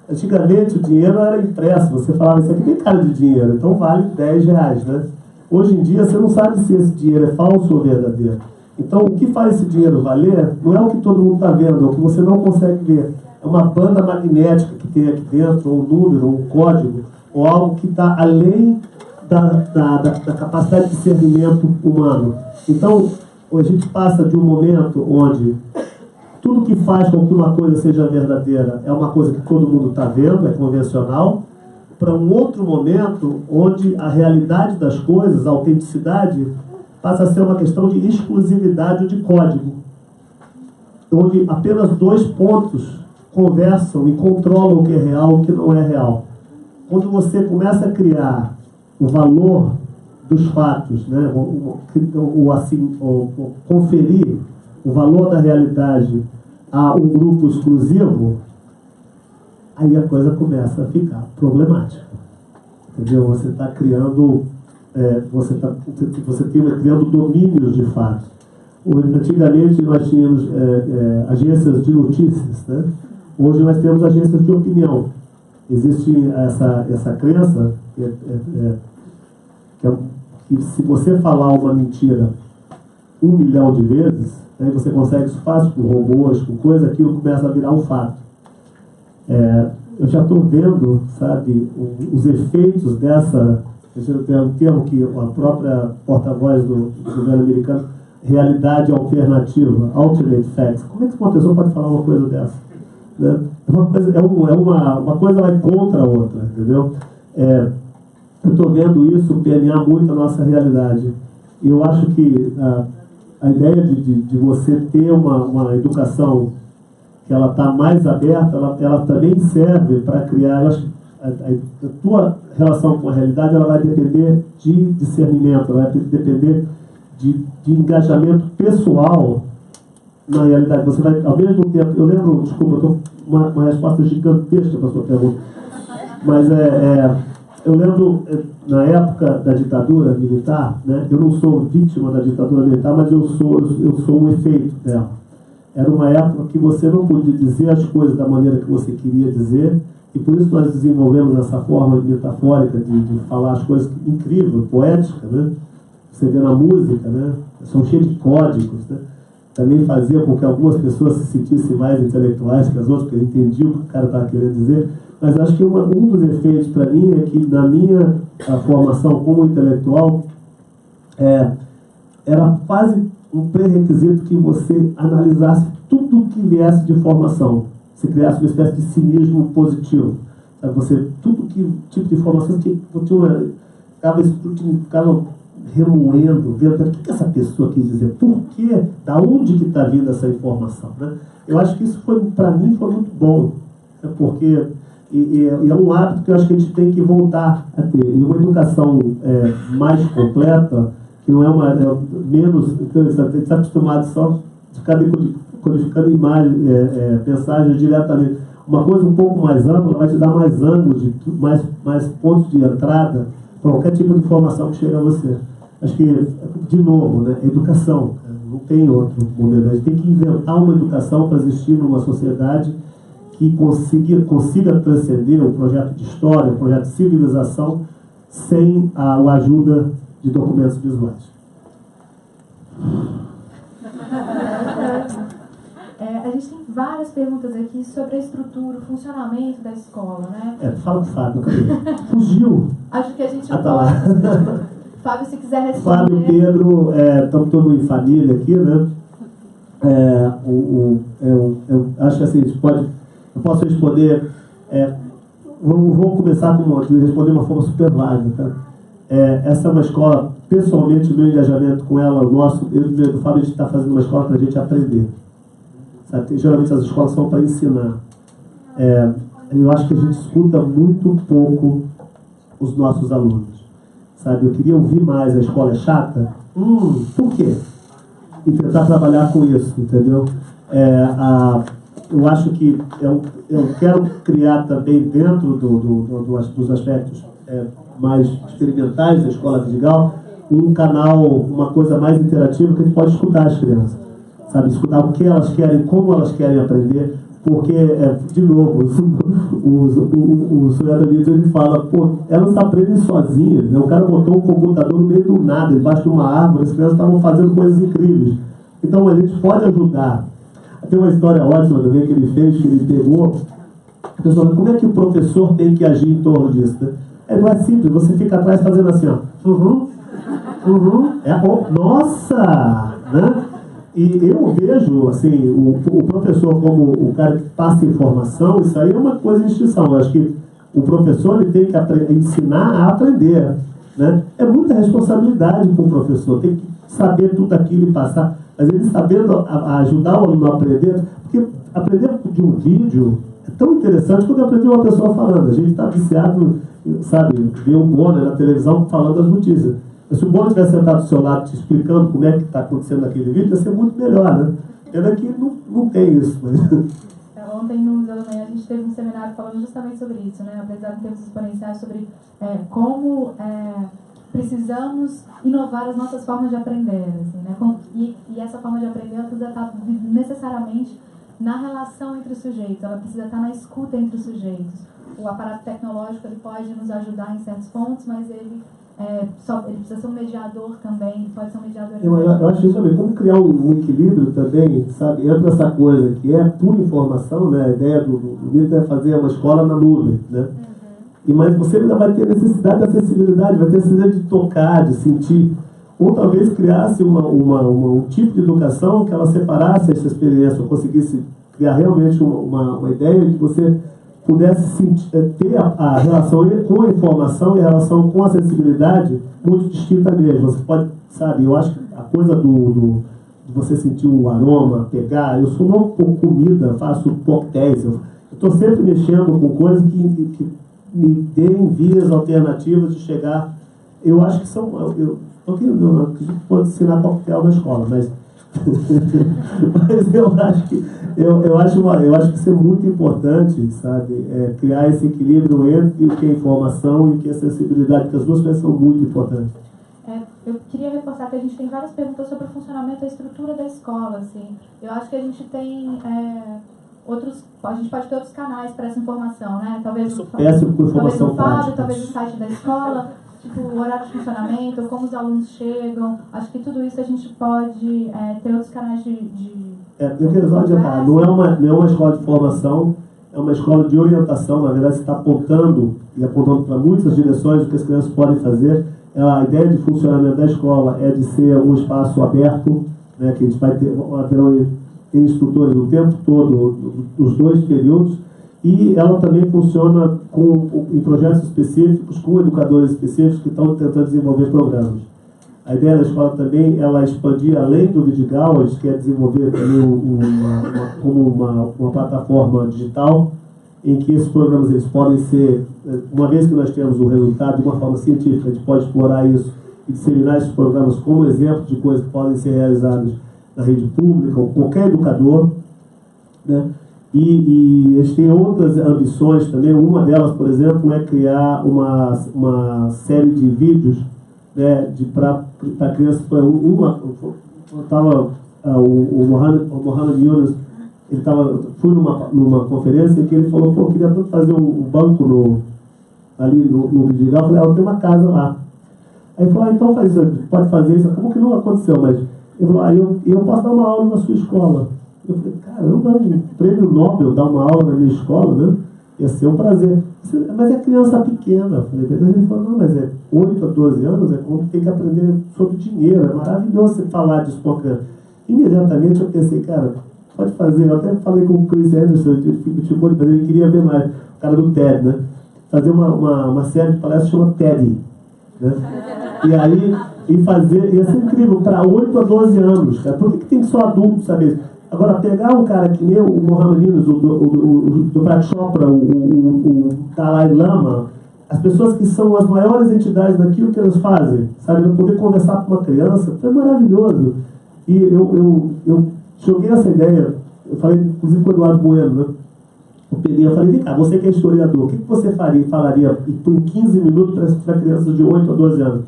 Antigamente, o dinheiro era impresso. Você falava, isso aqui tem cara de dinheiro, então vale R$10, né? Hoje em dia, você não sabe se esse dinheiro é falso ou verdadeiro. Então, o que faz esse dinheiro valer não é o que todo mundo está vendo, é o que você não consegue ver. É uma banda magnética que tem aqui dentro, ou um número, ou um código, ou algo que está além da capacidade de discernimento humano. Então, a gente passa de um momento onde tudo que faz com que uma coisa seja verdadeira é uma coisa que todo mundo está vendo, é convencional, para um outro momento onde a realidade das coisas, a autenticidade, passa a ser uma questão de exclusividade de código, onde apenas 2 pontos conversam e controlam o que é real e o que não é real. Quando você começa a criar o valor dos fatos, né, conferir o valor da realidade a um grupo exclusivo, aí a coisa começa a ficar problemática. Entendeu? Você está criando, você tem criando domínios de fato. Antigamente nós tínhamos agências de notícias, né? Hoje nós temos agências de opinião. Existe essa crença que se você falar uma mentira 1 milhão de vezes, aí você consegue isso fácil com robôs, com coisa, aquilo começa a virar um fato. Eu já estou vendo, sabe, os efeitos dessa, tem um termo que a própria porta-voz do governo americano, realidade alternativa, alternate facts. Como é que uma pessoa pode falar uma coisa dessa? Né? Uma coisa vai contra a outra, entendeu? Eu estou vendo isso permear muito a nossa realidade. E eu acho que a ideia de você ter uma educação que ela está mais aberta, ela também serve para criar. Eu acho que a tua relação com a realidade ela vai depender de discernimento, ela vai depender de engajamento pessoal na realidade. Você vai, ao mesmo tempo, eu lembro, desculpa, eu estou uma resposta gigantesca para a sua pergunta, mas eu lembro, na época da ditadura militar, né, eu não sou vítima da ditadura militar, mas eu sou um efeito dela. Era uma época que você não podia dizer as coisas da maneira que você queria dizer, e por isso nós desenvolvemos essa forma metafórica de falar as coisas incrível, poética, né? Você vê na música, né? São cheios de códigos, né? Também fazia com que algumas pessoas se sentissem mais intelectuais que as outras, porque entendiam o que o cara estava querendo dizer. Mas acho que um dos efeitos para mim é que na minha formação como intelectual era quase um pré-requisito que você analisasse tudo o que viesse de informação. Você criasse uma espécie de cinismo positivo. Sabe? Tudo que tipo de informação que ficava remoendo, vendo o que essa pessoa quis dizer, por quê, da onde que está vindo essa informação, né? Eu acho que isso para mim foi muito bom, porque é um hábito que eu acho que a gente tem que voltar a ter. E uma educação mais completa, que não é menos, então, a gente está acostumado só de ficar codificando imagens, mensagens diretamente. Uma coisa um pouco mais ampla vai te dar mais ângulos, mais pontos de entrada para qualquer tipo de informação que chega a você. Acho que, de novo, né, educação, não tem outro momento. A gente tem que inventar uma educação para existir numa sociedade que consiga transcender o projeto de história, o projeto de civilização, sem a ajuda de documentos visuais. A gente tem várias perguntas aqui sobre a estrutura, o funcionamento da escola, né? Fala com o Fábio, cadê? Fugiu. Acho que a gente tá lá. Fábio, se quiser responder. Fábio, Pedro, estamos todos em família aqui, né? Eu acho que assim, eu posso responder. Vou começar responder de uma forma super vaga, tá? Essa é uma escola, pessoalmente, o meu engajamento com ela, eu e o Fábio, a gente está fazendo uma escola para a gente aprender. Sabe? Geralmente as escolas são para ensinar. Eu acho que a gente escuta muito pouco os nossos alunos. Sabe? Eu queria ouvir mais. A escola é chata? Por quê? E tentar trabalhar com isso, entendeu? eu acho que eu quero criar também dentro dos aspectos mais experimentais da Escola Vidigal um canal, uma coisa mais interativa que a gente pode escutar as crianças, sabe? Escutar o que elas querem, como elas querem aprender, porque, de novo, o Soyata Mito, ele fala, pô, elas aprendem sozinhas, né? O cara botou um computador no meio do nada, debaixo de uma árvore, as crianças estavam fazendo coisas incríveis. Então a gente pode ajudar. Tem uma história ótima também que ele fez, que ele pegou, pessoal, como é que o professor tem que agir em torno disso, né? Não é simples, você fica atrás fazendo assim, ó. Nossa! Né? E eu vejo, assim, o professor como o cara que passa informação, isso aí é uma coisa de instituição. Eu acho que o professor ele tem que ensinar a aprender, né? É muita responsabilidade para o professor, tem que saber tudo aquilo e passar, mas ele sabendo ajudar o aluno a aprender, porque aprender de um vídeo é tão interessante quando aprender uma pessoa falando. A gente está viciado, sabe, ver o Bonner na televisão falando as notícias. Mas se o Bonner tivesse sentado do seu lado te explicando como é que está acontecendo naquele vídeo, ia ser muito melhor, né? Pena que não tem isso. Mas... Ontem, no Museu da Manhã, a gente teve um seminário falando justamente sobre isso, né? Aprendizado em termos exponenciais, sobre como precisamos inovar as nossas formas de aprender, assim, né? E essa forma de aprender ela precisa estar necessariamente na relação entre os sujeitos, ela precisa estar na escuta entre os sujeitos. O aparato tecnológico ele pode nos ajudar em certos pontos, mas ele precisa ser um mediador também, ele pode ser um mediador. Eu acho isso também, como criar um equilíbrio também, sabe, entre essa coisa que é pura informação, né? A ideia do Mito é fazer uma escola na nuvem, né? Mas você ainda vai ter necessidade da acessibilidade, vai ter necessidade de tocar, de sentir. Ou talvez criasse um tipo de educação que ela separasse essa experiência, ou conseguisse criar realmente uma ideia que você pudesse ter a relação com a informação e a relação com a acessibilidade muito distinta mesmo. Você pode, sabe, eu acho que a coisa de você sentir o aroma, pegar, eu sou louco por comida, faço coquetéis, eu estou sempre mexendo com coisas que me deem vias alternativas de chegar. Eu acho que são... Eu pode ensinar coquetel na escola, mas eu acho que isso é muito importante, sabe? Criar esse equilíbrio entre o que é informação e o que é acessibilidade, porque as duas coisas são muito importantes. Eu queria reforçar que a gente tem várias perguntas sobre o funcionamento da estrutura da escola, assim. Eu acho que a gente tem a gente pode ter outros canais para essa informação, né? Talvez o FAB, talvez o site da escola, tipo, o horário de funcionamento, como os alunos chegam. Acho que tudo isso a gente pode ter outros canais eu quero só adiantar, não é uma escola de formação, é uma escola de orientação. Na verdade, você está apontando para muitas direções o que as crianças podem fazer. A ideia de funcionamento da escola é de ser um espaço aberto, né, que a gente vai ter instrutores o tempo todo, os 2 períodos, e ela também funciona em projetos específicos, com educadores específicos que estão tentando desenvolver programas. A ideia da escola também ela expandir além do Vidigal, a gente quer desenvolver também uma plataforma digital em que esses programas eles podem ser, uma vez que nós temos o resultado de uma forma científica, a gente pode explorar isso e disseminar esses programas como exemplo de coisas que podem ser realizadas na rede pública, ou qualquer educador, né? E eles têm outras ambições também. Uma delas, por exemplo, é criar uma série de vídeos, né, para crianças. O Mohamed Yunus, fui numa conferência em que ele falou, pô, queria tanto fazer um banco ali no Vidigal. Eu falei, eu tenho uma casa lá. Aí ele falou, então faz isso, pode fazer isso. Como que não aconteceu, mas ele falou, eu posso dar uma aula na sua escola. Eu falei, caramba, um prêmio Nobel dar uma aula na minha escola, né? Ia ser um prazer. Mas é criança pequena. Eu falei, ele falou, não, mas 8 a 12 anos é como tem que aprender sobre dinheiro. É maravilhoso você falar disso com a criança. Imediatamente eu pensei, cara, pode fazer. Eu até falei com o Chris Anderson, ele queria ver mais, o cara do TED, né? Fazer uma série de palestras chamada TED, né? E aí, ia ser incrível, para 8 a 12 anos, cara. Por que tem que só adulto saber? Agora, pegar um cara que nem o Mohamed Yunus, do Deepak Chopra, o Dalai Lama, as pessoas que são as maiores entidades daquilo que eles fazem, sabe? Eu poder conversar com uma criança, foi maravilhoso. E eu joguei essa ideia eu falei, inclusive com o Eduardo Bueno, né? O Peninha, eu falei, vem cá, você que é historiador, o que você falaria em 15 minutos para crianças de 8 a 12 anos?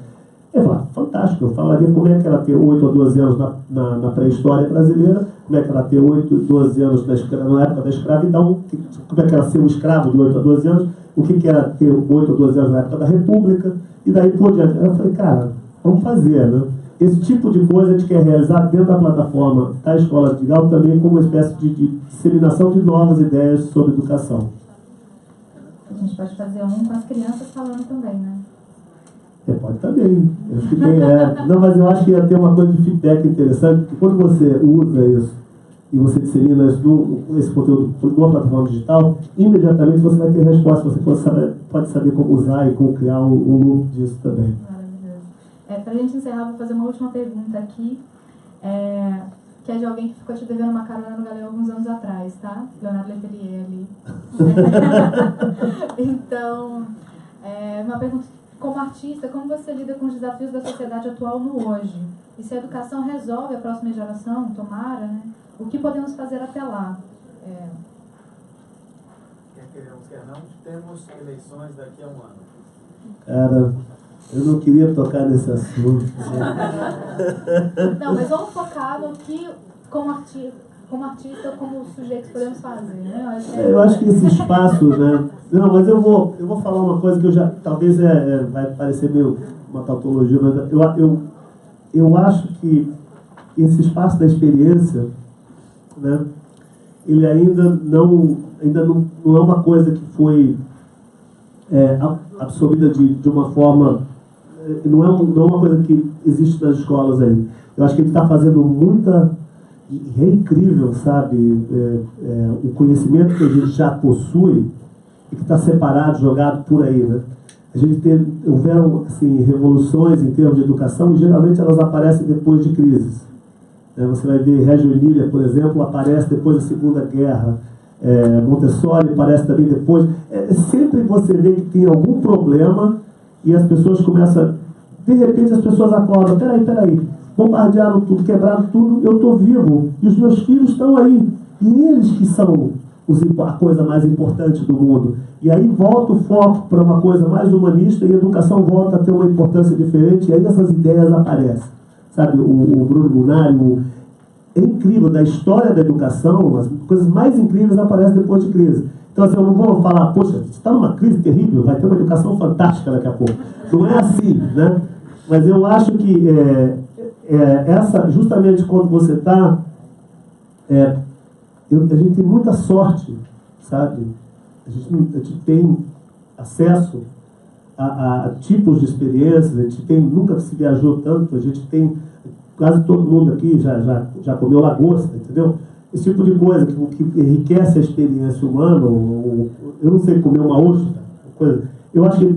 Ele falou, fantástico, eu falaria como é que era ter 8 a 12 anos na pré-história brasileira, como é que era ter 8 a 12 anos na época da escravidão, como é que era ser um escravo de 8 a 12 anos, o que era ter 8 a 12 anos na época da República, e daí por diante. Eu falei, cara, vamos fazer, né? Esse tipo de coisa a gente quer realizar dentro da plataforma da Escola Vidigal também como uma espécie de disseminação de novas ideias sobre educação. A gente pode fazer um com as crianças falando também, né? Pode também. Eu acho que tem, Não, mas eu acho que ia ter uma coisa de feedback interessante, porque quando você usa isso e você dissemina esse conteúdo numa plataforma digital, imediatamente você vai ter resposta, você pode saber como usar e como criar um loop disso também. Para a gente encerrar, vou fazer uma última pergunta aqui, que é de alguém que ficou te devendo uma carona no Galileu alguns anos atrás, tá? Leonardo Leterier ali. Então, uma pergunta, como artista, como você lida com os desafios da sociedade atual no hoje? E se a educação resolve a próxima geração, tomara, né? O que podemos fazer até lá? Quer queremos, quer não, temos eleições daqui a um ano. Cara, eu não queria tocar nesse assunto. Não, mas vamos focar no que, como artista, como sujeito, podemos fazer, né? Eu acho que esse espaço, né? Não, mas eu vou falar uma coisa que eu já, talvez vai parecer meio uma tautologia, mas eu acho que esse espaço da experiência, né? Ele ainda não é uma coisa que foi absorvida de uma forma, não é uma coisa que existe nas escolas ainda. Eu acho que ele está fazendo muita, e é incrível, sabe, o conhecimento que a gente já possui e que está separado, jogado por aí, né? A gente houveram assim, revoluções em termos de educação e geralmente elas aparecem depois de crises. Você vai ver Reggio Emília, por exemplo, aparece depois da Segunda Guerra. Montessori aparece também depois. Sempre você vê que tem algum problema e as pessoas começam... De repente as pessoas acordam. Peraí. Bombardearam tudo, quebraram tudo. Eu estou vivo e os meus filhos estão aí. E eles que são a coisa mais importante do mundo. E aí volta o foco para uma coisa mais humanista e a educação volta a ter uma importância diferente. E aí essas ideias aparecem. Sabe, o Bruno Munari, é incrível, da história da educação, as coisas mais incríveis aparecem depois de crise. Então, assim, eu não vou falar, poxa, você está numa crise terrível, vai ter uma educação fantástica daqui a pouco. Não é assim, né? Mas eu acho que justamente quando você está, a gente tem muita sorte, sabe? A gente tem acesso a tipos de experiências, a gente nunca se viajou tanto, a gente tem, quase todo mundo aqui já comeu lagosta, entendeu? Esse tipo de coisa que enriquece a experiência humana, eu não sei comer uma ostra, coisa. Eu acho que,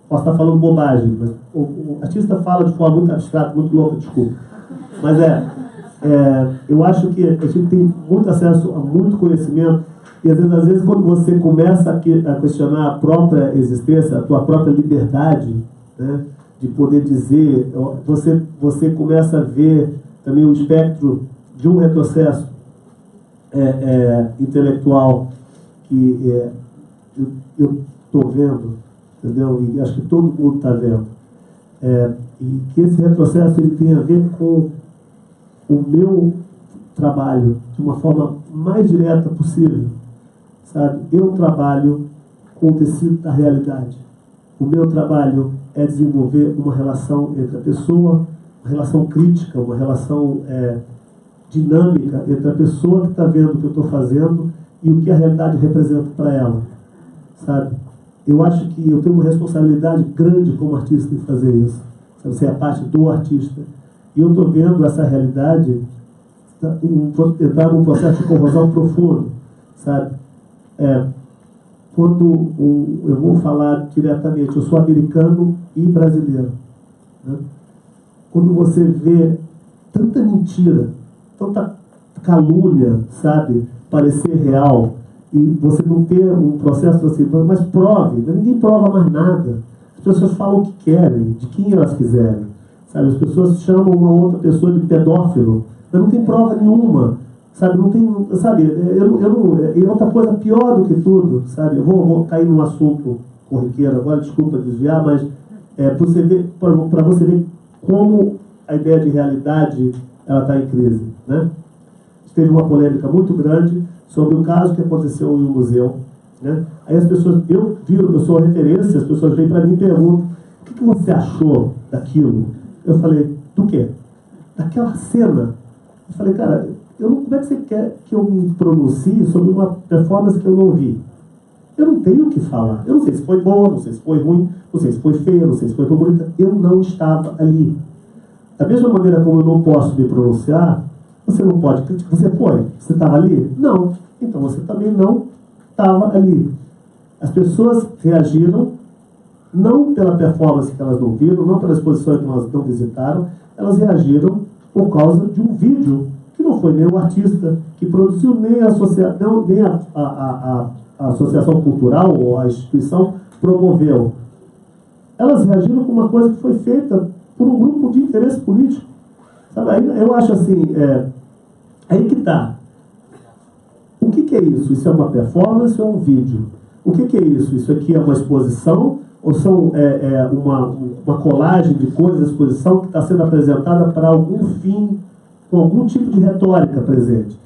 posso estar falando bobagem, mas o artista fala de forma muito abstrata, muito louca, desculpa. Mas eu acho que a gente tem muito acesso a muito conhecimento. E às vezes quando você começa a questionar a própria existência, a tua própria liberdade, né, de poder dizer, você começa a ver também o espectro de um retrocesso intelectual que eu estou vendo, entendeu? E acho que todo mundo está vendo. E que esse retrocesso ele tem a ver com o meu trabalho de uma forma mais direta possível. Sabe? Eu trabalho com o tecido da realidade. O meu trabalho é desenvolver uma relação entre a pessoa, uma relação crítica, uma relação dinâmica entre a pessoa que está vendo o que eu estou fazendo e o que a realidade representa para ela. Sabe? Eu acho que eu tenho uma responsabilidade grande como artista em fazer isso. Sabe? Ser a parte do artista. E eu estou vendo essa realidade entrar num processo de corrosão profundo. Sabe? Quando eu vou falar diretamente, eu sou americano e brasileiro, né? Quando você vê tanta mentira, tanta calúnia, sabe, parecer real, e você não ter um processo assim, mas prove, ninguém prova mais nada. As pessoas falam o que querem, de quem elas quiserem, sabe? As pessoas chamam uma outra pessoa de pedófilo, mas não tem prova nenhuma. sabe? Não tem, sabe? E outra coisa pior do que tudo, sabe? Eu vou cair num assunto corriqueiro agora, desculpa desviar, mas para você ver como a ideia de realidade ela está em crise, né? Teve uma polêmica muito grande sobre o caso que aconteceu em um museu, né? Aí as pessoas, eu sou referência, as pessoas vêm para mim e perguntam: o que você achou daquilo? Eu falei: do quê? Daquela cena. Eu falei: cara, como é que você quer que eu me pronuncie sobre uma performance que eu não vi? Eu não tenho o que falar. Eu não sei se foi boa, não sei se foi ruim, não sei se foi feia, não sei se foi bonita. Eu não estava ali. Da mesma maneira como eu não posso me pronunciar, você não pode criticar. Você foi? Você estava ali? Não. Então você também não estava ali. As pessoas reagiram não pela performance que elas não viram, não pela exposição que elas não visitaram, elas reagiram por causa de um vídeo que não foi nem o artista que produziu, nem a associação cultural ou a instituição promoveu. Elas reagiram com uma coisa que foi feita por um grupo de interesse político. Sabe? Aí, eu acho assim, aí que está. O que é isso? Isso é uma performance ou um vídeo? O que é isso? Isso aqui é uma exposição ou são uma colagem de coisas, exposição que está sendo apresentada para algum fim, com algum tipo de retórica presente?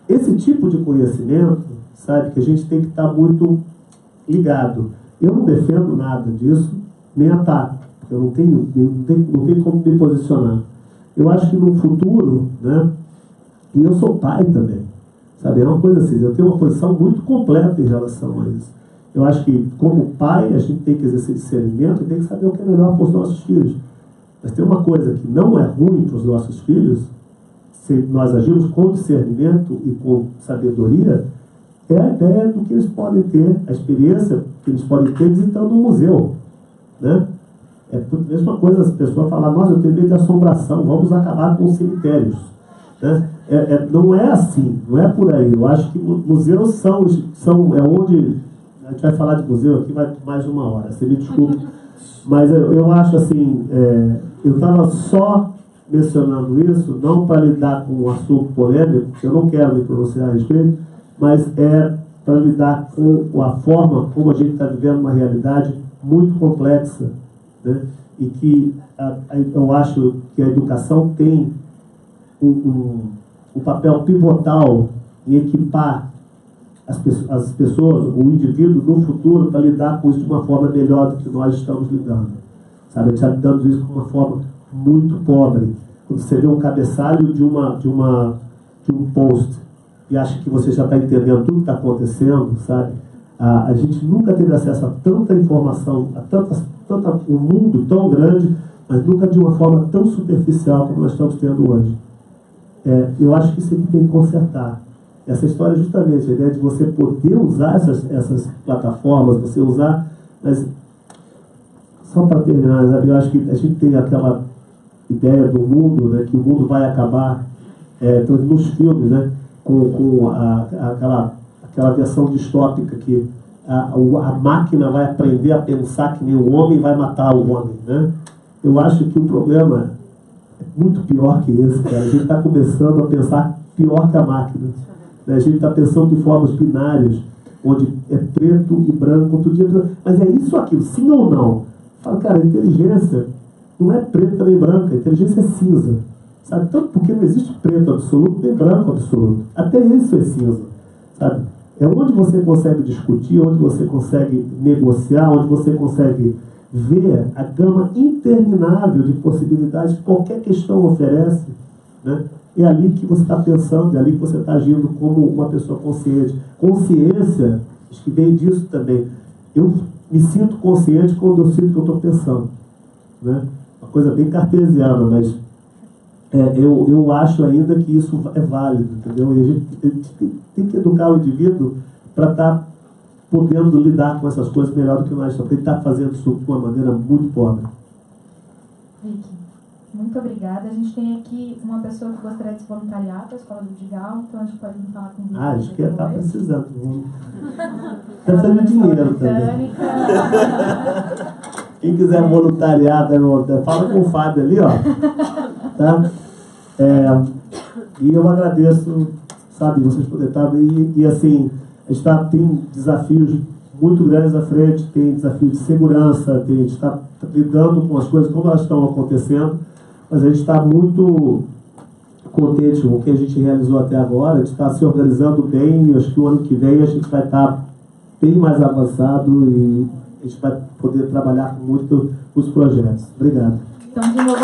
Esse tipo de conhecimento, sabe, que a gente tem que estar muito ligado. Eu não defendo nada disso, nem ataco. Eu não tenho como me posicionar. Eu acho que no futuro, né, e eu sou pai também, sabe, é uma coisa assim, eu tenho uma posição muito completa em relação a isso. Eu acho que, como pai, a gente tem que exercer discernimento e tem que saber o que é melhor para os nossos filhos. Mas tem uma coisa que não é ruim para os nossos filhos, se nós agirmos com discernimento e com sabedoria, é a ideia do que eles podem ter, a experiência que eles podem ter visitando um museu, né? É a mesma coisa as pessoas falam: nossa, eu tenho medo de assombração, vamos acabar com os cemitérios, né? Não é assim, não é por aí. Eu acho que museus são onde a gente vai falar de museu aqui, vai mais de 1 hora, você me desculpe, mas eu acho assim, eu estava só mencionando isso não para lidar com um assunto polêmico, eu não quero me pronunciar a respeito, mas para lidar com a forma como a gente está vivendo uma realidade muito complexa, né? E que eu acho que a educação tem um papel pivotal em equipar as pessoas, o indivíduo no futuro, para lidar com isso de uma forma melhor do que nós estamos lidando. Sabe? A gente está lidando isso de uma forma muito pobre. Quando você vê um cabeçalho de um post e acha que você já está entendendo tudo que está acontecendo, sabe? A gente nunca teve acesso a tanta informação, um mundo tão grande, mas nunca de uma forma tão superficial como nós estamos tendo hoje. Eu acho que isso aqui tem que consertar. Essa história, justamente, a ideia de você poder usar essas plataformas, você usar, mas só para terminar, sabe, eu acho que a gente tem aquela ideia do mundo, né, que o mundo vai acabar, nos filmes, né, com aquela versão distópica que a máquina vai aprender a pensar que nem o homem e vai matar o homem, né? Eu acho que o problema é muito pior que esse, cara. A gente está começando a pensar pior que a máquina, né? A gente está pensando em formas binárias, onde é preto e branco, outro dia, mas é isso ou aquilo, sim ou não? Fala, cara, a inteligência não é preta nem branca, a inteligência é cinza, sabe? Tanto porque não existe preto absoluto nem branco absoluto, até isso é cinza, sabe? É onde você consegue discutir, onde você consegue negociar, onde você consegue ver a gama interminável de possibilidades que qualquer questão oferece, né? É ali que você está pensando, é ali que você está agindo como uma pessoa consciente. Consciência, acho que vem disso também. Eu me sinto consciente quando eu sinto que eu estou pensando, né? Uma coisa bem cartesiana, mas eu acho ainda que isso é válido, entendeu? E a gente tem que educar o indivíduo para estar podendo lidar com essas coisas melhor do que nós estamos. Ele está fazendo isso de uma maneira muito pobre. Vicky, muito obrigada. A gente tem aqui uma pessoa que gostaria de se voluntariar para a Escola do Vidigal, então a gente pode falar com o Vicky. A gente quer estar precisando. Está precisando de dinheiro também. Quem quiser voluntariar, fala com o Fábio ali, ó. Tá? E eu agradeço, sabe, vocês poderem estar e assim, a gente tem desafios muito grandes à frente, tem desafios de segurança, a gente está lidando com as coisas como elas estão acontecendo, mas a gente está muito contente com o que a gente realizou até agora, a gente está se organizando bem, e acho que o ano que vem a gente vai estar bem mais avançado e a gente vai poder trabalhar com muito os projetos. Obrigado. Então, de novo,